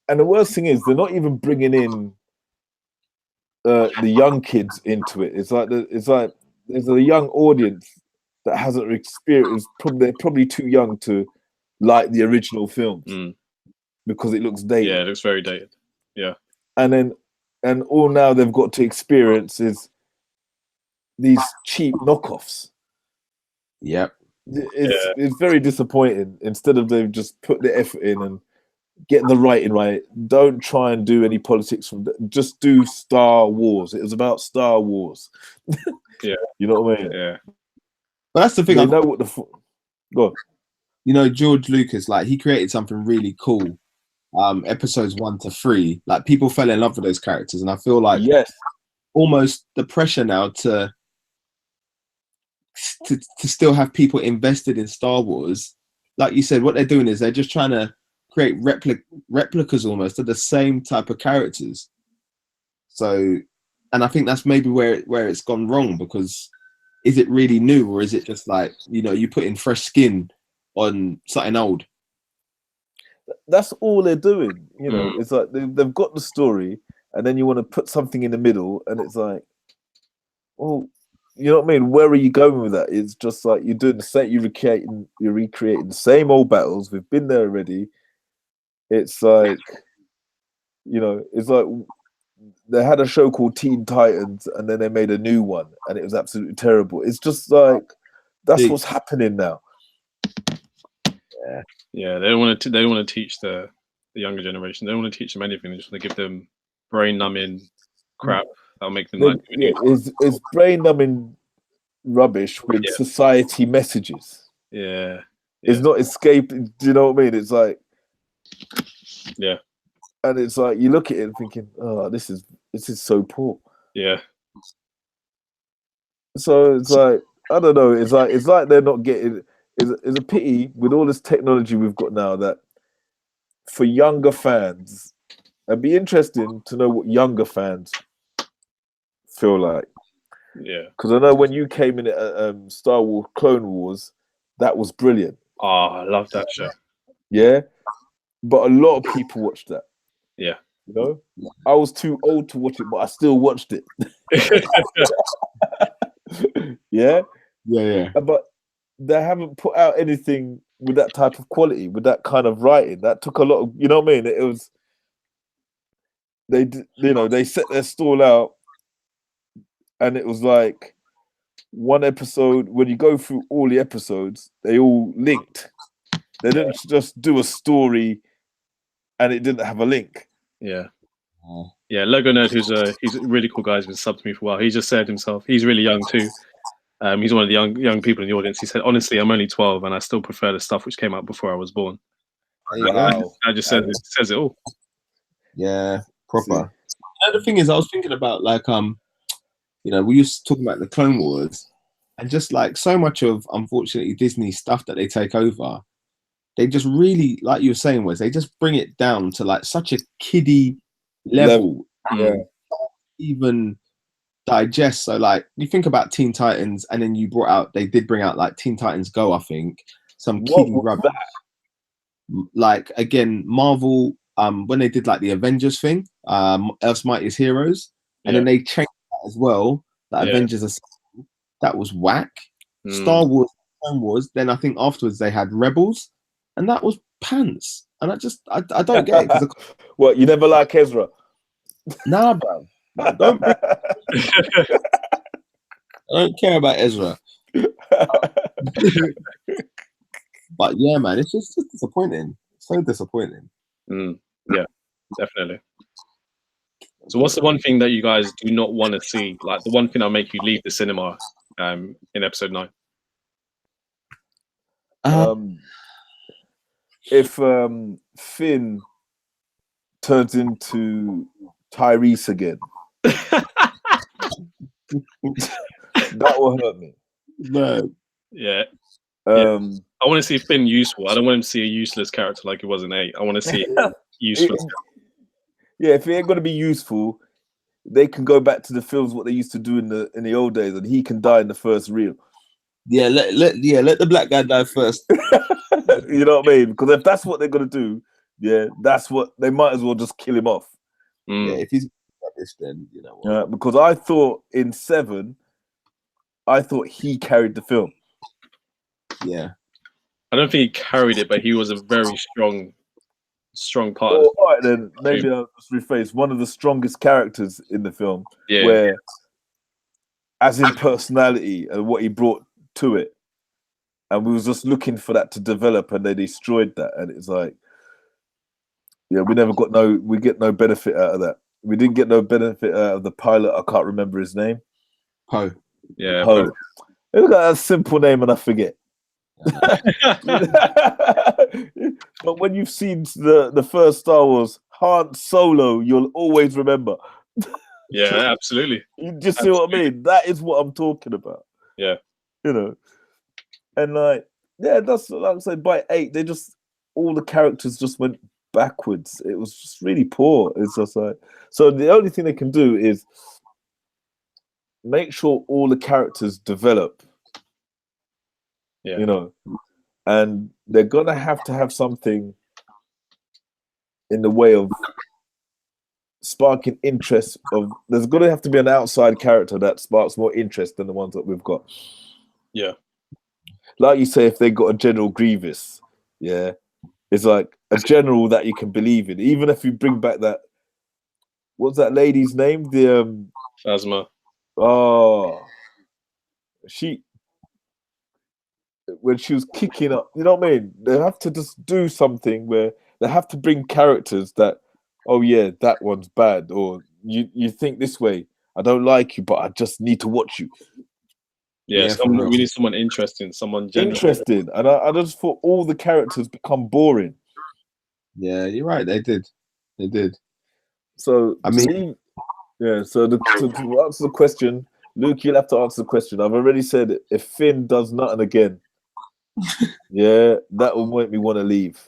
the worst thing is they're not even bringing in the young kids into it. It's like there's a young audience that hasn't experienced. They're probably too young to like the original films because it looks dated. Yeah, it looks very dated. Yeah, and all now they've got to experience is these cheap knockoffs. Yep. It's very disappointing. Instead of they've just put the effort in and get the writing right, don't try and do any politics from just do Star Wars. It was about Star Wars. Yeah, you know what I mean. Yeah, but that's the thing. I know what the go on. You know, George Lucas, like he created something really cool. Episodes 1 to 3, like people fell in love with those characters, and I feel like almost the pressure now to still have people invested in Star Wars. Like you said, what they're doing is they're just trying to create replicas almost of the same type of characters. So, and I think that's maybe where it's gone wrong, because is it really new, or is it just like, you know, you put in fresh skin on something old? That's all they're doing. You know, it's like they've got the story, and then you want to put something in the middle, and it's like, well, you know what I mean? Where are you going with that? It's just like you're doing the same. You're recreating the same old battles. We've been there already. It's like, you know, it's like they had a show called Teen Titans, and then they made a new one, and it was absolutely terrible. It's just like that's what's happening now. Yeah. They don't want to teach the younger generation. They don't want to teach them anything. They just want to give them brain numbing crap that'll make them like. It's brain numbing rubbish with society messages. Yeah. It's not escaping. Do you know what I mean? It's like, yeah. And it's like you look at it and thinking, oh, this is so poor. Yeah. So it's like, I don't know. It's like they're not getting. It's a pity with all this technology we've got now that for younger fans, it'd be interesting to know what younger fans feel like. Yeah. Because I know when you came in at Star Wars Clone Wars, that was brilliant. Oh, I love that show. Yeah. But a lot of people watched that. Yeah. You know? I was too old to watch it, but I still watched it. Yeah? Yeah. But they haven't put out anything with that type of quality, with that kind of writing. That took a lot of, you know what I mean? It was, they set their stall out, and it was like one episode, when you go through all the episodes, they all linked. They didn't just do a story and it didn't have a link. Yeah. Yeah, Lego Nerd, he's a really cool guy. He's been subbed to me for a while. He just said himself, he's really young too. He's one of the young people in the audience. He said, honestly, I'm only 12 and I still prefer the stuff which came out before I was born. Wow. I just said it says it all. Yeah, proper. And the thing is, I was thinking about like you know, we used to talk about the Clone Wars, and just like so much of, unfortunately, Disney stuff that they take over, they just really, like you were saying, Wes, they just bring it down to like such a kiddie level. Yeah. Even digest. So like you think about Teen Titans, and then they did bring out like Teen Titans Go, I think, some kiddie rubbish. Like again, Marvel, when they did like the Avengers thing, Earth's Mightiest Heroes, and then they changed that as well. That Avengers Assemble, that was whack. Star Wars, Clone Wars. Then I think afterwards they had Rebels, and that was pants. And I don't get it. What, you never like Ezra? Nah, bro. I don't care about Ezra. But yeah, man, it's just disappointing. So disappointing. Yeah, definitely. So what's the one thing that you guys do not want to see? Like the one thing that'll make you leave the cinema in episode 9? If Finn turns into Tyrese again, that will hurt me. No. Yeah. I want to see Finn useful. I don't want him to see a useless character like he was in 8. I want to see useful. Yeah, if he ain't gonna be useful, they can go back to the films what they used to do in the old days, and he can die in the first reel. Yeah, let the black guy die first. You know what I mean? Because if that's what they're gonna do, yeah, that's what they might as well just kill him off. Yeah, if he's rubbish, then you know what. Because I thought in 7, I thought he carried the film. Yeah. I don't think he carried it, but he was a very strong part. All right, then maybe I'll just rephrase. One of the strongest characters in the film, where, as in personality and what he brought to it, and we was just looking for that to develop, and they destroyed that, and it's like, yeah, we get no benefit out of that. We didn't get no benefit out of the pilot. I can't remember his name. Poe. Yeah, Poe. Look at that simple name, and I forget. But when you've seen the first Star Wars, Han Solo, you'll always remember. Yeah, absolutely. You just see what I mean? That is what I'm talking about. Yeah. You know. And like, yeah, that's like I say, by 8, they just all the characters just went backwards. It was just really poor. It's just like, so the only thing they can do is make sure all the characters develop. Yeah. You know, and they're gonna have to have something in the way of sparking interest. There's gonna have to be an outside character that sparks more interest than the ones that we've got. Yeah. Like you say, if they got a General Grievous, yeah, it's like a general that you can believe in. Even if you bring back that, what's that lady's name? The Phasma. Oh, when she was kicking up, you know what I mean? They have to just do something where they have to bring characters that, oh yeah, that one's bad, or you think this way. I don't like you, but I just need to watch you. Yeah, we need someone interesting, someone genuine. Interesting, and I just thought all the characters become boring. Yeah, you're right. They did. So I mean, yeah. So to answer the question, Luke, you'll have to answer the question. I've already said it. If Finn does nothing again, yeah, that will make me want to leave.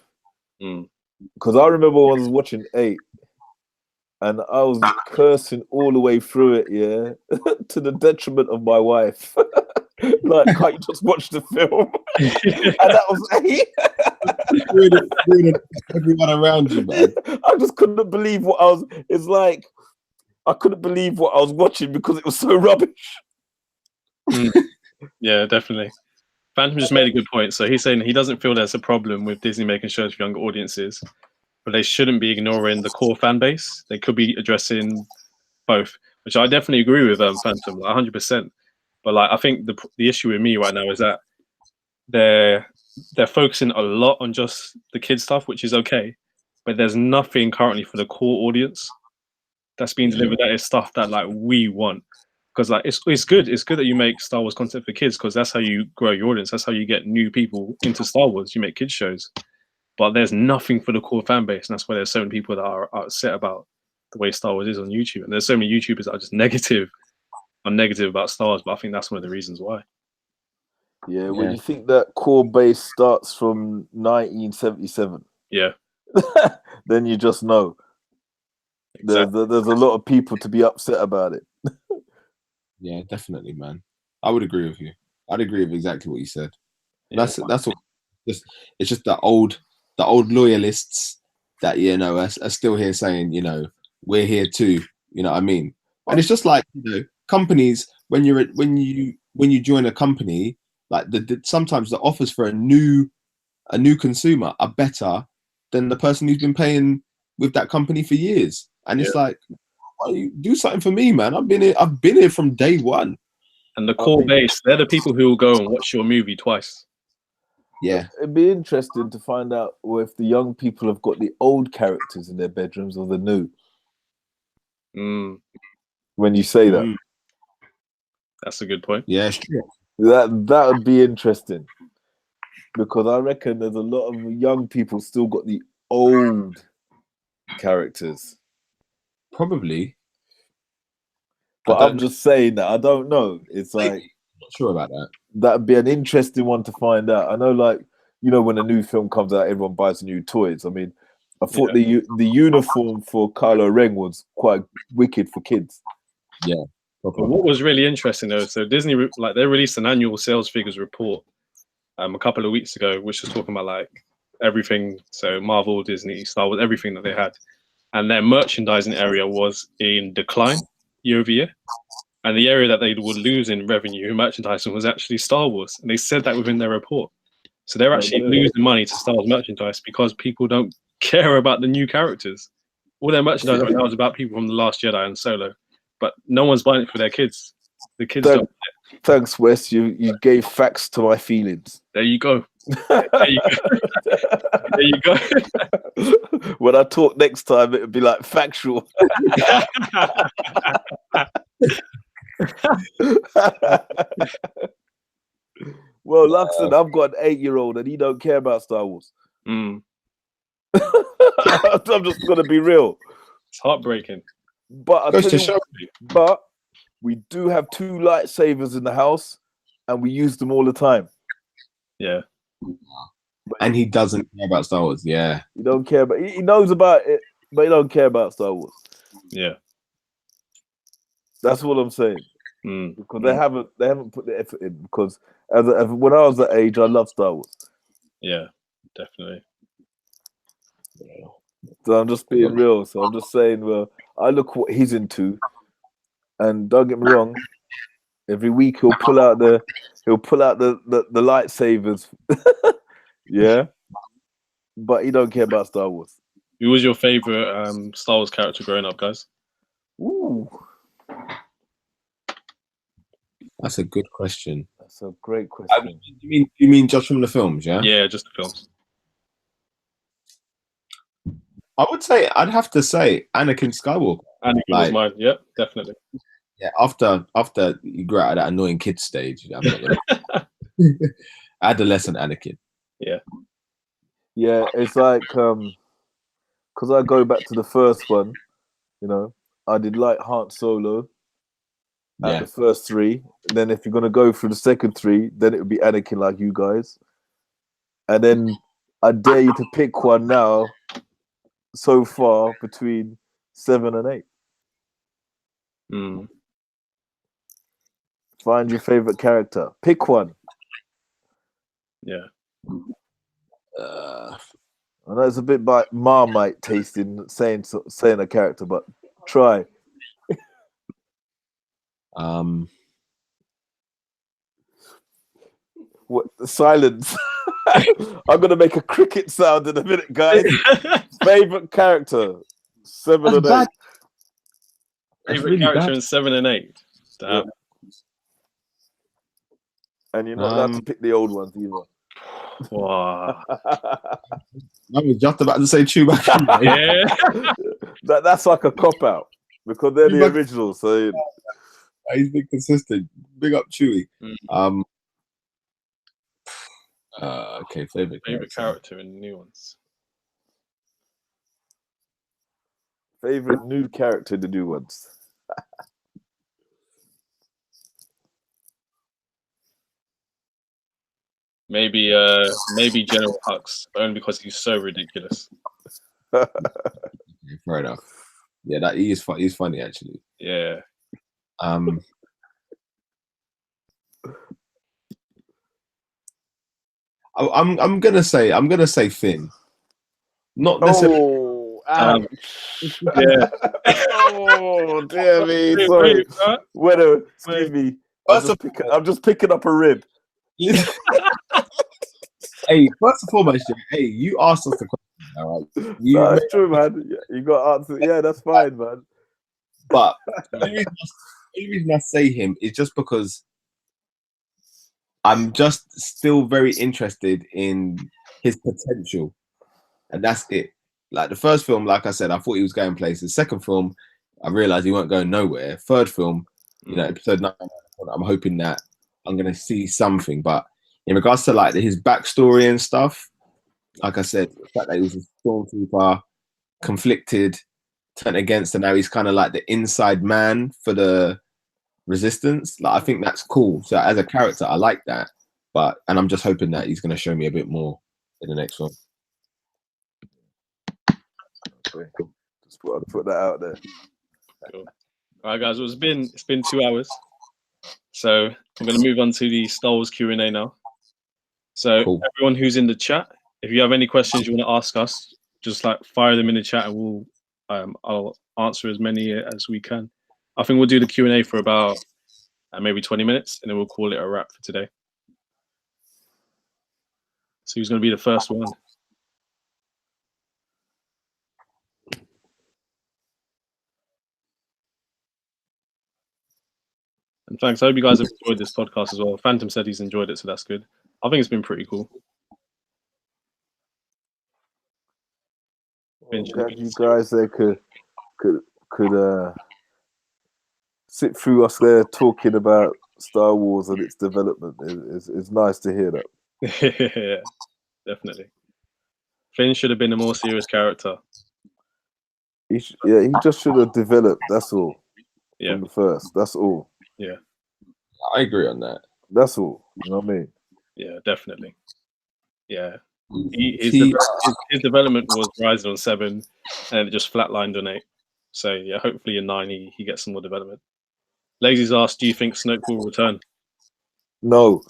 Because I remember when I was watching 8, and I was cursing all the way through it, yeah, to the detriment of my wife. Like, can't you just watch the film? And that was 8. Everyone around you, man. I just couldn't believe what I was. It's like I couldn't believe what I was watching because it was so rubbish. Yeah, definitely. Phantom just made a good point. So he's saying he doesn't feel there's a problem with Disney making shows for younger audiences, but they shouldn't be ignoring the core fan base. They could be addressing both, which I definitely agree with Phantom, 100%. But like, I think the issue with me right now is that they're focusing a lot on just the kid stuff, which is okay, but there's nothing currently for the core audience that's being delivered. That is stuff that like we want, because like it's good. It's good that you make Star Wars content for kids, because that's how you grow your audience. That's how you get new people into Star Wars. You make kids shows, but there's nothing for the core fan base, and that's why there's so many people that are upset about the way Star Wars is on YouTube, and there's so many YouTubers that are just negative about Star Wars. But I think that's one of the reasons why. Yeah, when you think that core base starts from 1977, yeah, then you just know exactly. there's a lot of people to be upset about it. Yeah, definitely, man. I would agree with you. I'd agree with exactly what you said. Yeah. That's what. It's just the old loyalists that are still here saying, we're here too. You know what I mean? And it's just like, companies, when you join a company, like sometimes the offers for a new consumer are better than the person who's been paying with that company for years. And it's like, why you do something for me, man? I've been here from day one. And the core base, they're the people who will go and watch your movie twice. Yeah, it'd be interesting to find out if the young people have got the old characters in their bedrooms or the new. When you say that, that's a good point. Yeah, sure. That would be interesting, because I reckon there's a lot of young people still got the old characters. Probably. But I'm just saying that I don't know. It's like, I'm not sure about that. That'd be an interesting one to find out. I know, like, when a new film comes out, everyone buys new toys. I mean, I thought the uniform for Kylo Ren was quite wicked for kids. Yeah. But what was really interesting though, so Disney, like, they released an annual sales figures report, a couple of weeks ago, which was talking about like everything. So Marvel, Disney, Star Wars, everything that they had, and their merchandising area was in decline year over year. And the area that they would lose in revenue in merchandising was actually Star Wars. And they said that within their report. So they're actually losing money to Star Wars merchandise because people don't care about the new characters. All their merchandise right now is about people from The Last Jedi and Solo. But no one's buying it for their kids. The kids don't. Thanks, Wes. You gave facts to my feelings. There you go. There you go. There you go. When I talk next time, it'll be like factual. Well, like I said, I've got an 8-year-old and he don't care about Star Wars. Mm. I'm just gonna be real. It's heartbreaking. But but we do have 2 lightsabers in the house, and we use them all the time. Yeah. And he doesn't care about Star Wars. Yeah. He don't care, but he knows about it, but he don't care about Star Wars. Yeah. That's what I'm saying. Mm. Because they haven't put the effort in. Because when I was that age, I loved Star Wars. Yeah, definitely. So I'm just being real. So I'm just saying, well, I look what he's into, and don't get me wrong. Every week he'll pull out the lightsabers. Yeah, but he don't care about Star Wars. Who was your favorite Star Wars character growing up, guys? Ooh, that's a good question. That's a great question. You mean just from the films? Yeah. Yeah, just the films. I'd have to say Anakin Skywalker. Anakin was mine. Yep, definitely. Yeah, after you grew out of that annoying kid stage, I'm not gonna... adolescent Anakin. Yeah. Yeah, it's like because I go back to the first one, you know, I did like Han Solo at the first 3. Then if you're gonna go through the second 3, then it would be Anakin, like you guys. And then I dare you to pick one now. So far between 7 and 8. Mm. Find your favorite character. Pick one. Yeah. I know it's a bit like Marmite tasting, saying a character, but try. What silence? I'm gonna make a cricket sound in a minute, guys. Favorite character, 7 and 8. Favorite really character in 7 and 8. Yeah. And you're not allowed to pick the old ones either. Wow. I was just about to say Chewbacca. Yeah. That's like a cop out because they're the originals. So he's been consistent. Big up Chewie. Mm. Okay, favorite character in the new ones. Favorite new character in the new ones. Maybe General Hux, only because he's so ridiculous. Fair enough. Yeah, that he's funny actually. Yeah. I'm gonna say Finn. Not necessarily. Yeah. Oh dear me. Sorry. Excuse me. I'm just picking up a rib. Hey, first and foremost, you asked us the question. All right? That's true, man. You got answers. Yeah, that's fine, man. But the only reason I say him is just because I'm just still very interested in his potential, and that's it. Like the first film, like I said, I thought he was going places. Second film, I realized he weren't going nowhere. Third film, episode 9, I'm hoping that I'm gonna see something. But in regards to like his backstory and stuff, like I said, the fact that he was a stormtrooper, conflicted, turned against, and now he's kind of like the inside man for the resistance. Like I think that's cool. So as a character, I like that. And I'm just hoping that he's gonna show me a bit more in the next one. Okay. Just put that out there. Cool. All right, guys. Well, it's been 2 hours, so I'm going to move on to the Star Wars Q&A now. So Cool. everyone who's in the chat, if you have any questions you want to ask us, just like fire them in the chat, and we'll I'll answer as many as we can. I think we'll do the Q&A for about maybe 20 minutes, and then we'll call it a wrap for today. So who's going to be the first one? And thanks. I hope you guys have enjoyed this podcast as well. Phantom said he's enjoyed it, so that's good. I think it's been pretty cool. I'm glad you guys there could sit through us there talking about Star Wars and its development. It's nice to hear that. Yeah, definitely. Finn should have been a more serious character. He just should have developed. That's all. Yeah. From the first. That's all. Yeah. I agree on that. That's all. You know what I mean? Yeah, definitely. Yeah. His development was rising on 7 and it just flatlined on 8. So yeah, hopefully in 9 he gets some more development. Lazy's asked, do you think Snoke will return? No.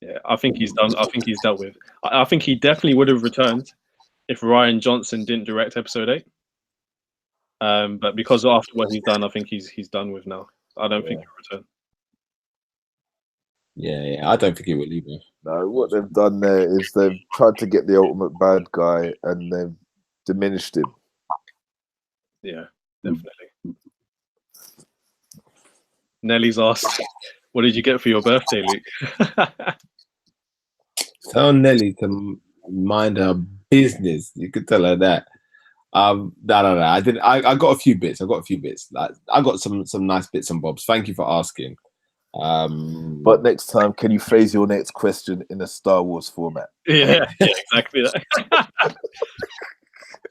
Yeah, I think he's done. I think he's dealt with. I think he definitely would have returned if Rian Johnson didn't direct episode 8. But because after what he's done, I think he's done with now. I don't think he'll return. Yeah, I don't think he will either. No, what they've done there is they've tried to get the ultimate bad guy and they've diminished him. Yeah, definitely. Nelly's asked, what did you get for your birthday, Luke? Tell Nelly to mind her business. You could tell her that. No. I didn't. I got a few bits. Like, I got some nice bits and bobs. Thank you for asking. But next time, can you phrase your next question in a Star Wars format? Yeah, exactly that.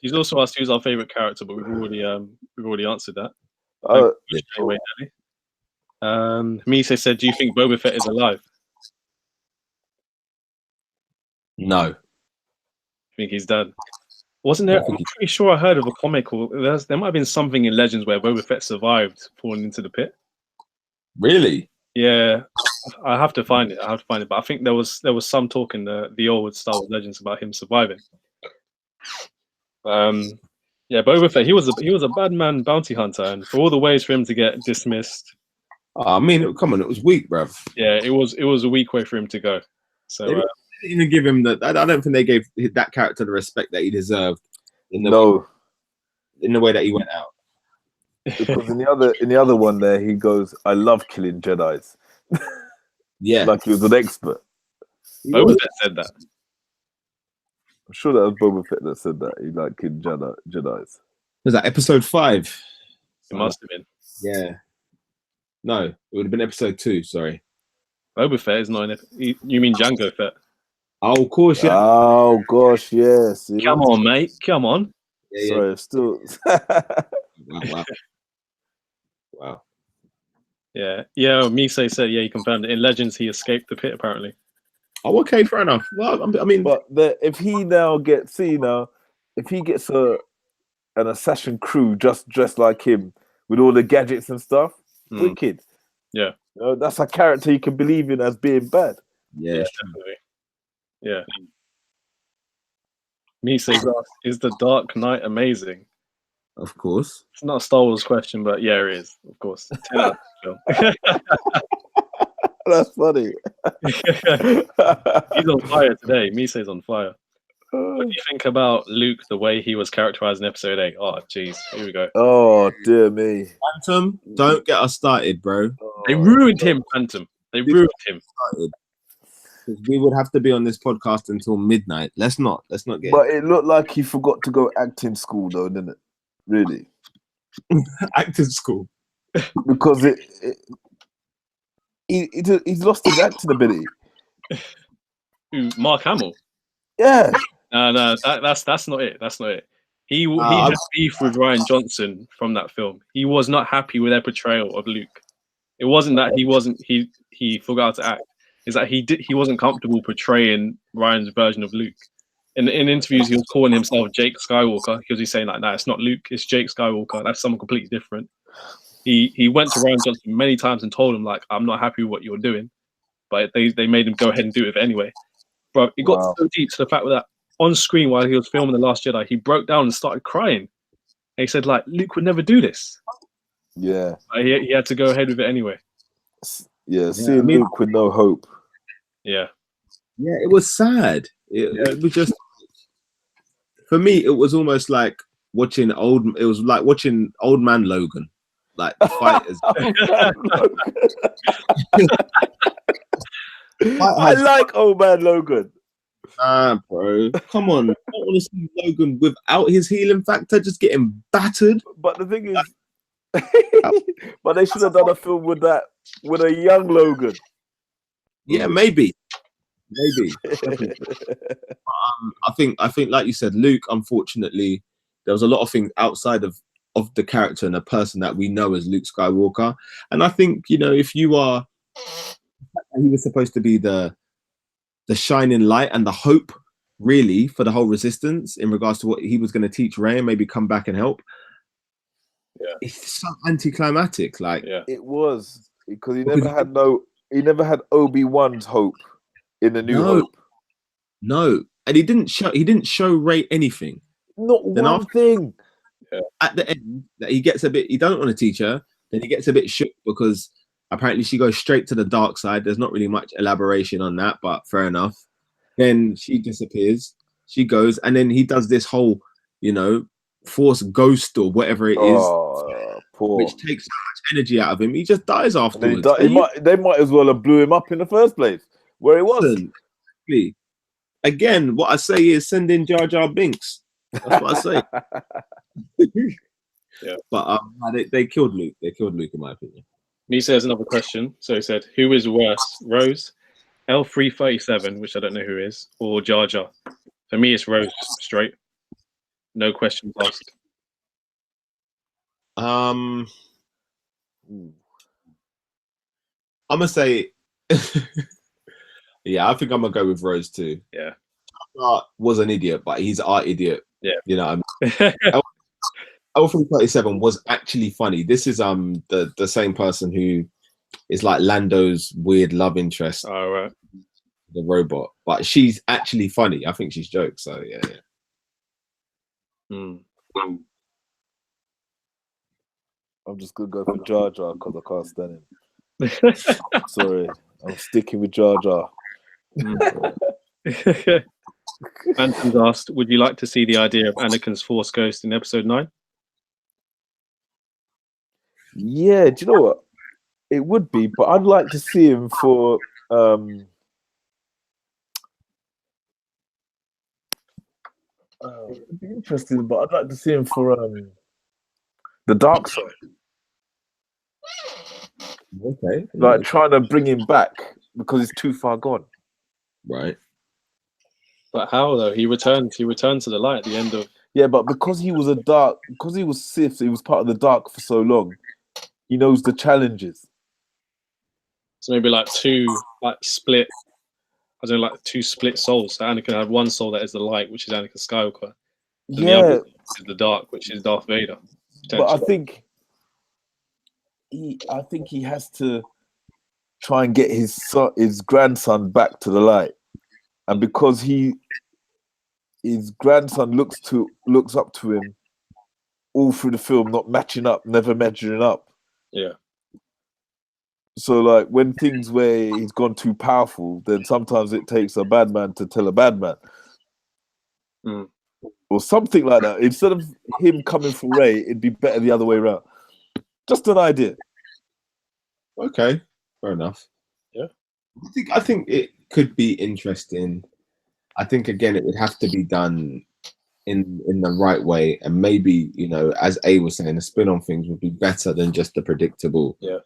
He's also asked who's our favorite character, but we've already answered that. Anyway, Mise said, "Do you think Boba Fett is alive?" No. I think he's dead. Wasn't there? I'm pretty sure I heard of a comic, or there might have been something in Legends where Boba Fett survived falling into the pit. Really? Yeah, I have to find it. But I think there was some talk in the old Star Wars Legends about him surviving. Yeah, Boba Fett. He was a bad man bounty hunter, and for all the ways for him to get dismissed. I mean, come on, it was weak, bruv. Yeah, it was a weak way for him to go. So they didn't even give him the. I don't think they gave that character the respect that he deserved. In the way that he went out. Because in the other one there, he goes, "I love killing Jedis." Yeah, like he was an expert. Boba Fett said that. I'm sure that was Boba Fett that said that he liked killing Jedis. Was that episode 5? It must have been. Yeah. No, it would have been episode 2. Sorry. Boba Fett is not. You mean Jango Fett? Oh, of course, yeah. Oh gosh, yes. Yeah, come on, mate. Come on. Yeah, sorry, still. Wow. Yeah. Mise said, he confirmed it. In Legends, he escaped the pit apparently. Oh, okay, fair enough. Well, I mean, but if he now gets, if he gets an assassin crew just dressed like him with all the gadgets and stuff, wicked. Yeah, that's a character you can believe in as being bad. Yeah, definitely. Yeah. Mise asked, is the Dark Knight amazing? Of course. It's not a Star Wars question, but yeah, it is. Of course. That's funny. He's on fire today. Mise's on fire. What do you think about Luke, the way he was characterized in episode 8? Oh, jeez. Here we go. Oh, dear me. Phantom, don't get us started, bro. They ruined him, Phantom. They ruined him. We would have to be on this podcast until midnight. Let's not get. But it looked like he forgot to go acting school, though, didn't it? Really? Acting school. Because he's lost his acting ability. Who, Mark Hamill? Yeah. No, that's not it. That's not it. He had beef with Rian Johnson from that film. He was not happy with their portrayal of Luke. It wasn't that he forgot to act. It's that he wasn't comfortable portraying Ryan's version of Luke. In interviews, he was calling himself Jake Skywalker because he's saying like, "No, it's not Luke. It's Jake Skywalker. That's someone completely different." He went to Rian Johnson many times and told him like, "I'm not happy with what you're doing," but they made him go ahead and do it anyway. bro. It got Wow. so deep to the fact that on screen while he was filming The Last Jedi, he broke down and started crying. And he said, like, Luke would never do this. Yeah. Like, he had to go ahead with it anyway. Yeah, seeing Luke with no hope. Yeah. Yeah, it was sad. It was just, for me, it was almost like watching it was like watching Old Man Logan, like the fighters. I like Old Man Logan. Nah, bro, come on. I don't want to see Logan without his healing factor just getting battered. But the thing is, but they should have done a film with a young Logan. Yeah, maybe. I think, like you said, Luke. Unfortunately, there was a lot of things outside of the character and the person that we know as Luke Skywalker. And I think, you know, if you are, he was supposed to be the shining light and the hope, really, for the whole Resistance in regards to what he was going to teach Rey and maybe come back and help. Yeah, it's so anticlimactic. Like, it was, because he never had Obi-Wan's hope in the New Hope. No, and he didn't show Rey anything. Not one thing. At the end, that he doesn't want to teach her. Then he gets a bit shook because apparently she goes straight to the dark side. There's not really much elaboration on that, but fair enough. Then she disappears. She goes, and then he does this whole, you know, Force ghost or whatever it is, which takes so much energy out of him. He just dies afterwards. They might as well have blew him up in the first place where he was. Again, what I say is send in Jar Jar Binks. That's what I say. But they killed Luke. They killed Luke, in my opinion. Misa has another question. So he said, who is worse, Rose, L337, which I don't know who is, or Jar Jar? For me, it's Rose straight. No questions asked. I'm gonna say, yeah, I think I'm gonna go with Rose too. Yeah, was an idiot, but he's our idiot. Yeah, you know. L337 was actually funny. This is the same person who is like Lando's weird love interest. Oh, right. The robot, but she's actually funny. I think she's jokes. So yeah. I'm just gonna go for Jar Jar because I can't stand him. Sorry, I'm sticking with Jar Jar. Anthony's asked, would you like to see the idea of Anakin's Force Ghost in Episode 9? Yeah, do you know what? It would be, but I'd like to see him for it'd be interesting, but I'd like to see him for the dark side. Okay. Like trying to bring him back because he's too far gone. Right. But how though? He returned to the light at the end of. Yeah, but because he was Sith, he was part of the dark for so long. He knows the challenges. So maybe like two split souls. So Anakin had one soul that is the light, which is Anakin Skywalker. And the other is the dark, which is Darth Vader. But I think he has to try and get his grandson back to the light, and because his grandson looks up to him all through the film, not matching up, never measuring up. Yeah. So like when things where he's gone too powerful, then sometimes it takes a bad man to tell a bad man. Or something like that. Instead of him coming for Rey, it'd be better the other way around. Just an idea. Okay, fair enough. Yeah. I think it could be interesting. I think again it would have to be done in the right way, and maybe, you know, as A was saying, the spin on things would be better than just the predictable. Yeah.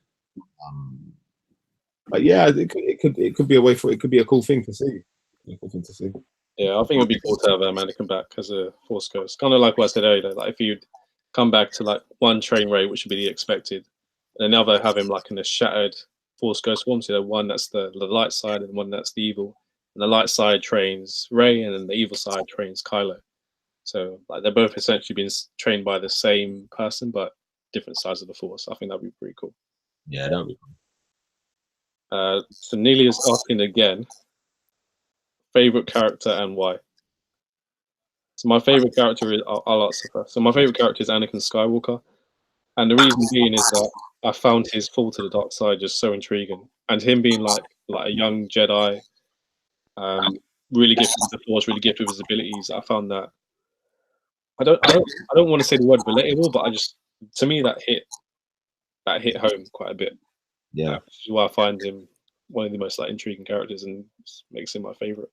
But yeah, it could be a way for it. Could be a cool thing to see. Yeah, I think it'd be cool to have Anakin back as a Force Ghost. Kind of like what I said earlier. Like if you'd come back to like one train Rey, which would be the expected, and another have him like in a shattered Force Ghost form. So one that's the light side and one that's the evil. And the light side trains Rey, and then the evil side trains Kylo. So like they're both essentially being trained by the same person, but different sides of the Force. I think that'd be pretty cool. Yeah, that'd be cool. So Neely is asking again, favorite character and why. So my favorite character is I'll answer first. So my favorite character is Anakin Skywalker, and the reason being is that I found his fall to the dark side just so intriguing, and him being like a young Jedi, really gifted with the Force, really gifted with his abilities. I found that I don't want to say the word relatable, but to me that hit home quite a bit. Yeah. Which is why I find him one of the most like intriguing characters and makes him my favorite.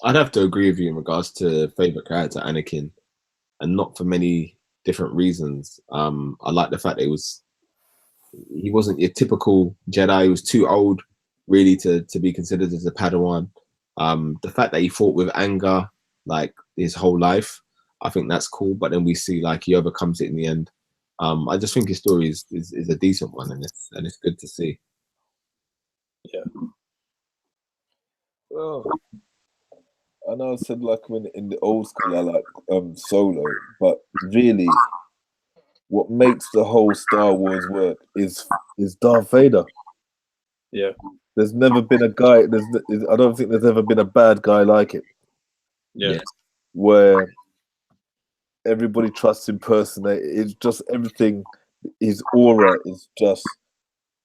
I'd have to agree with you in regards to favorite character Anakin, and not for many different reasons. I like the fact that he wasn't your typical Jedi. He was too old really to be considered as a Padawan. The fact that he fought with anger like his whole life, I think that's cool. But then we see like he overcomes it in the end. I just think his story is a decent one, and it's good to see. Yeah. Well, I know I said like when in the old school I like Solo, but really what makes the whole Star Wars work is Darth Vader. Yeah. There's never been a guy. I don't think there's ever been a bad guy like it. Yeah. Where everybody trusts him personally. It's just everything. His aura is just.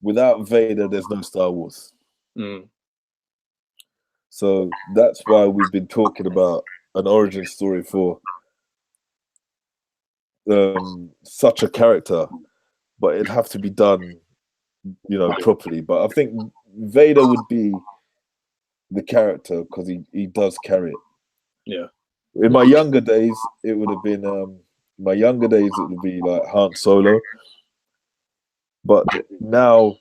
Without Vader, there's no Star Wars. Mm. So that's why we've been talking about an origin story for such a character, but it'd have to be done, properly. But I think Vader would be the character because he does carry it. Yeah. In my younger days, it would have been it would be like Han Solo. But now,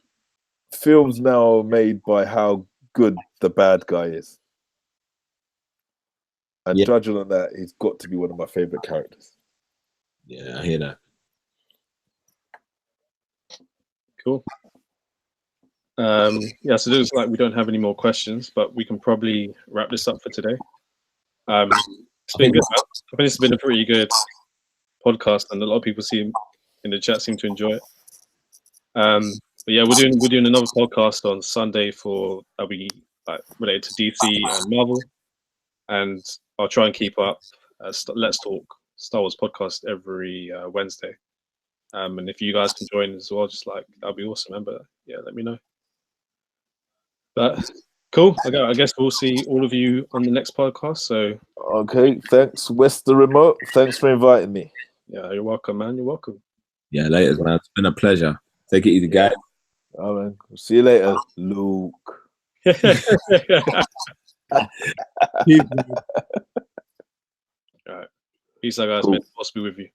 films now are made by how good the bad guy is. And judging on that, he's got to be one of my favorite characters. Yeah, I hear that. Cool. Yeah, so it looks like we don't have any more questions, but we can probably wrap this up for today. It's been good. I think it's been a pretty good podcast, and a lot of people in the chat seem to enjoy it. But yeah, we're doing another podcast on Sunday that'll be related to DC and Marvel, and I'll try and keep up Let's Talk Star Wars podcast every Wednesday. And if you guys can join as well, that'll be awesome. But yeah, let me know. But cool. I guess we'll see all of you on the next podcast. So okay, thanks, Western Remote. Thanks for inviting me. Yeah, you're welcome, man. You're welcome. Yeah, later, man. It's been a pleasure. Take it easy, guys. All right, see you later, Luke. All right. Peace out, guys. May the force be with you.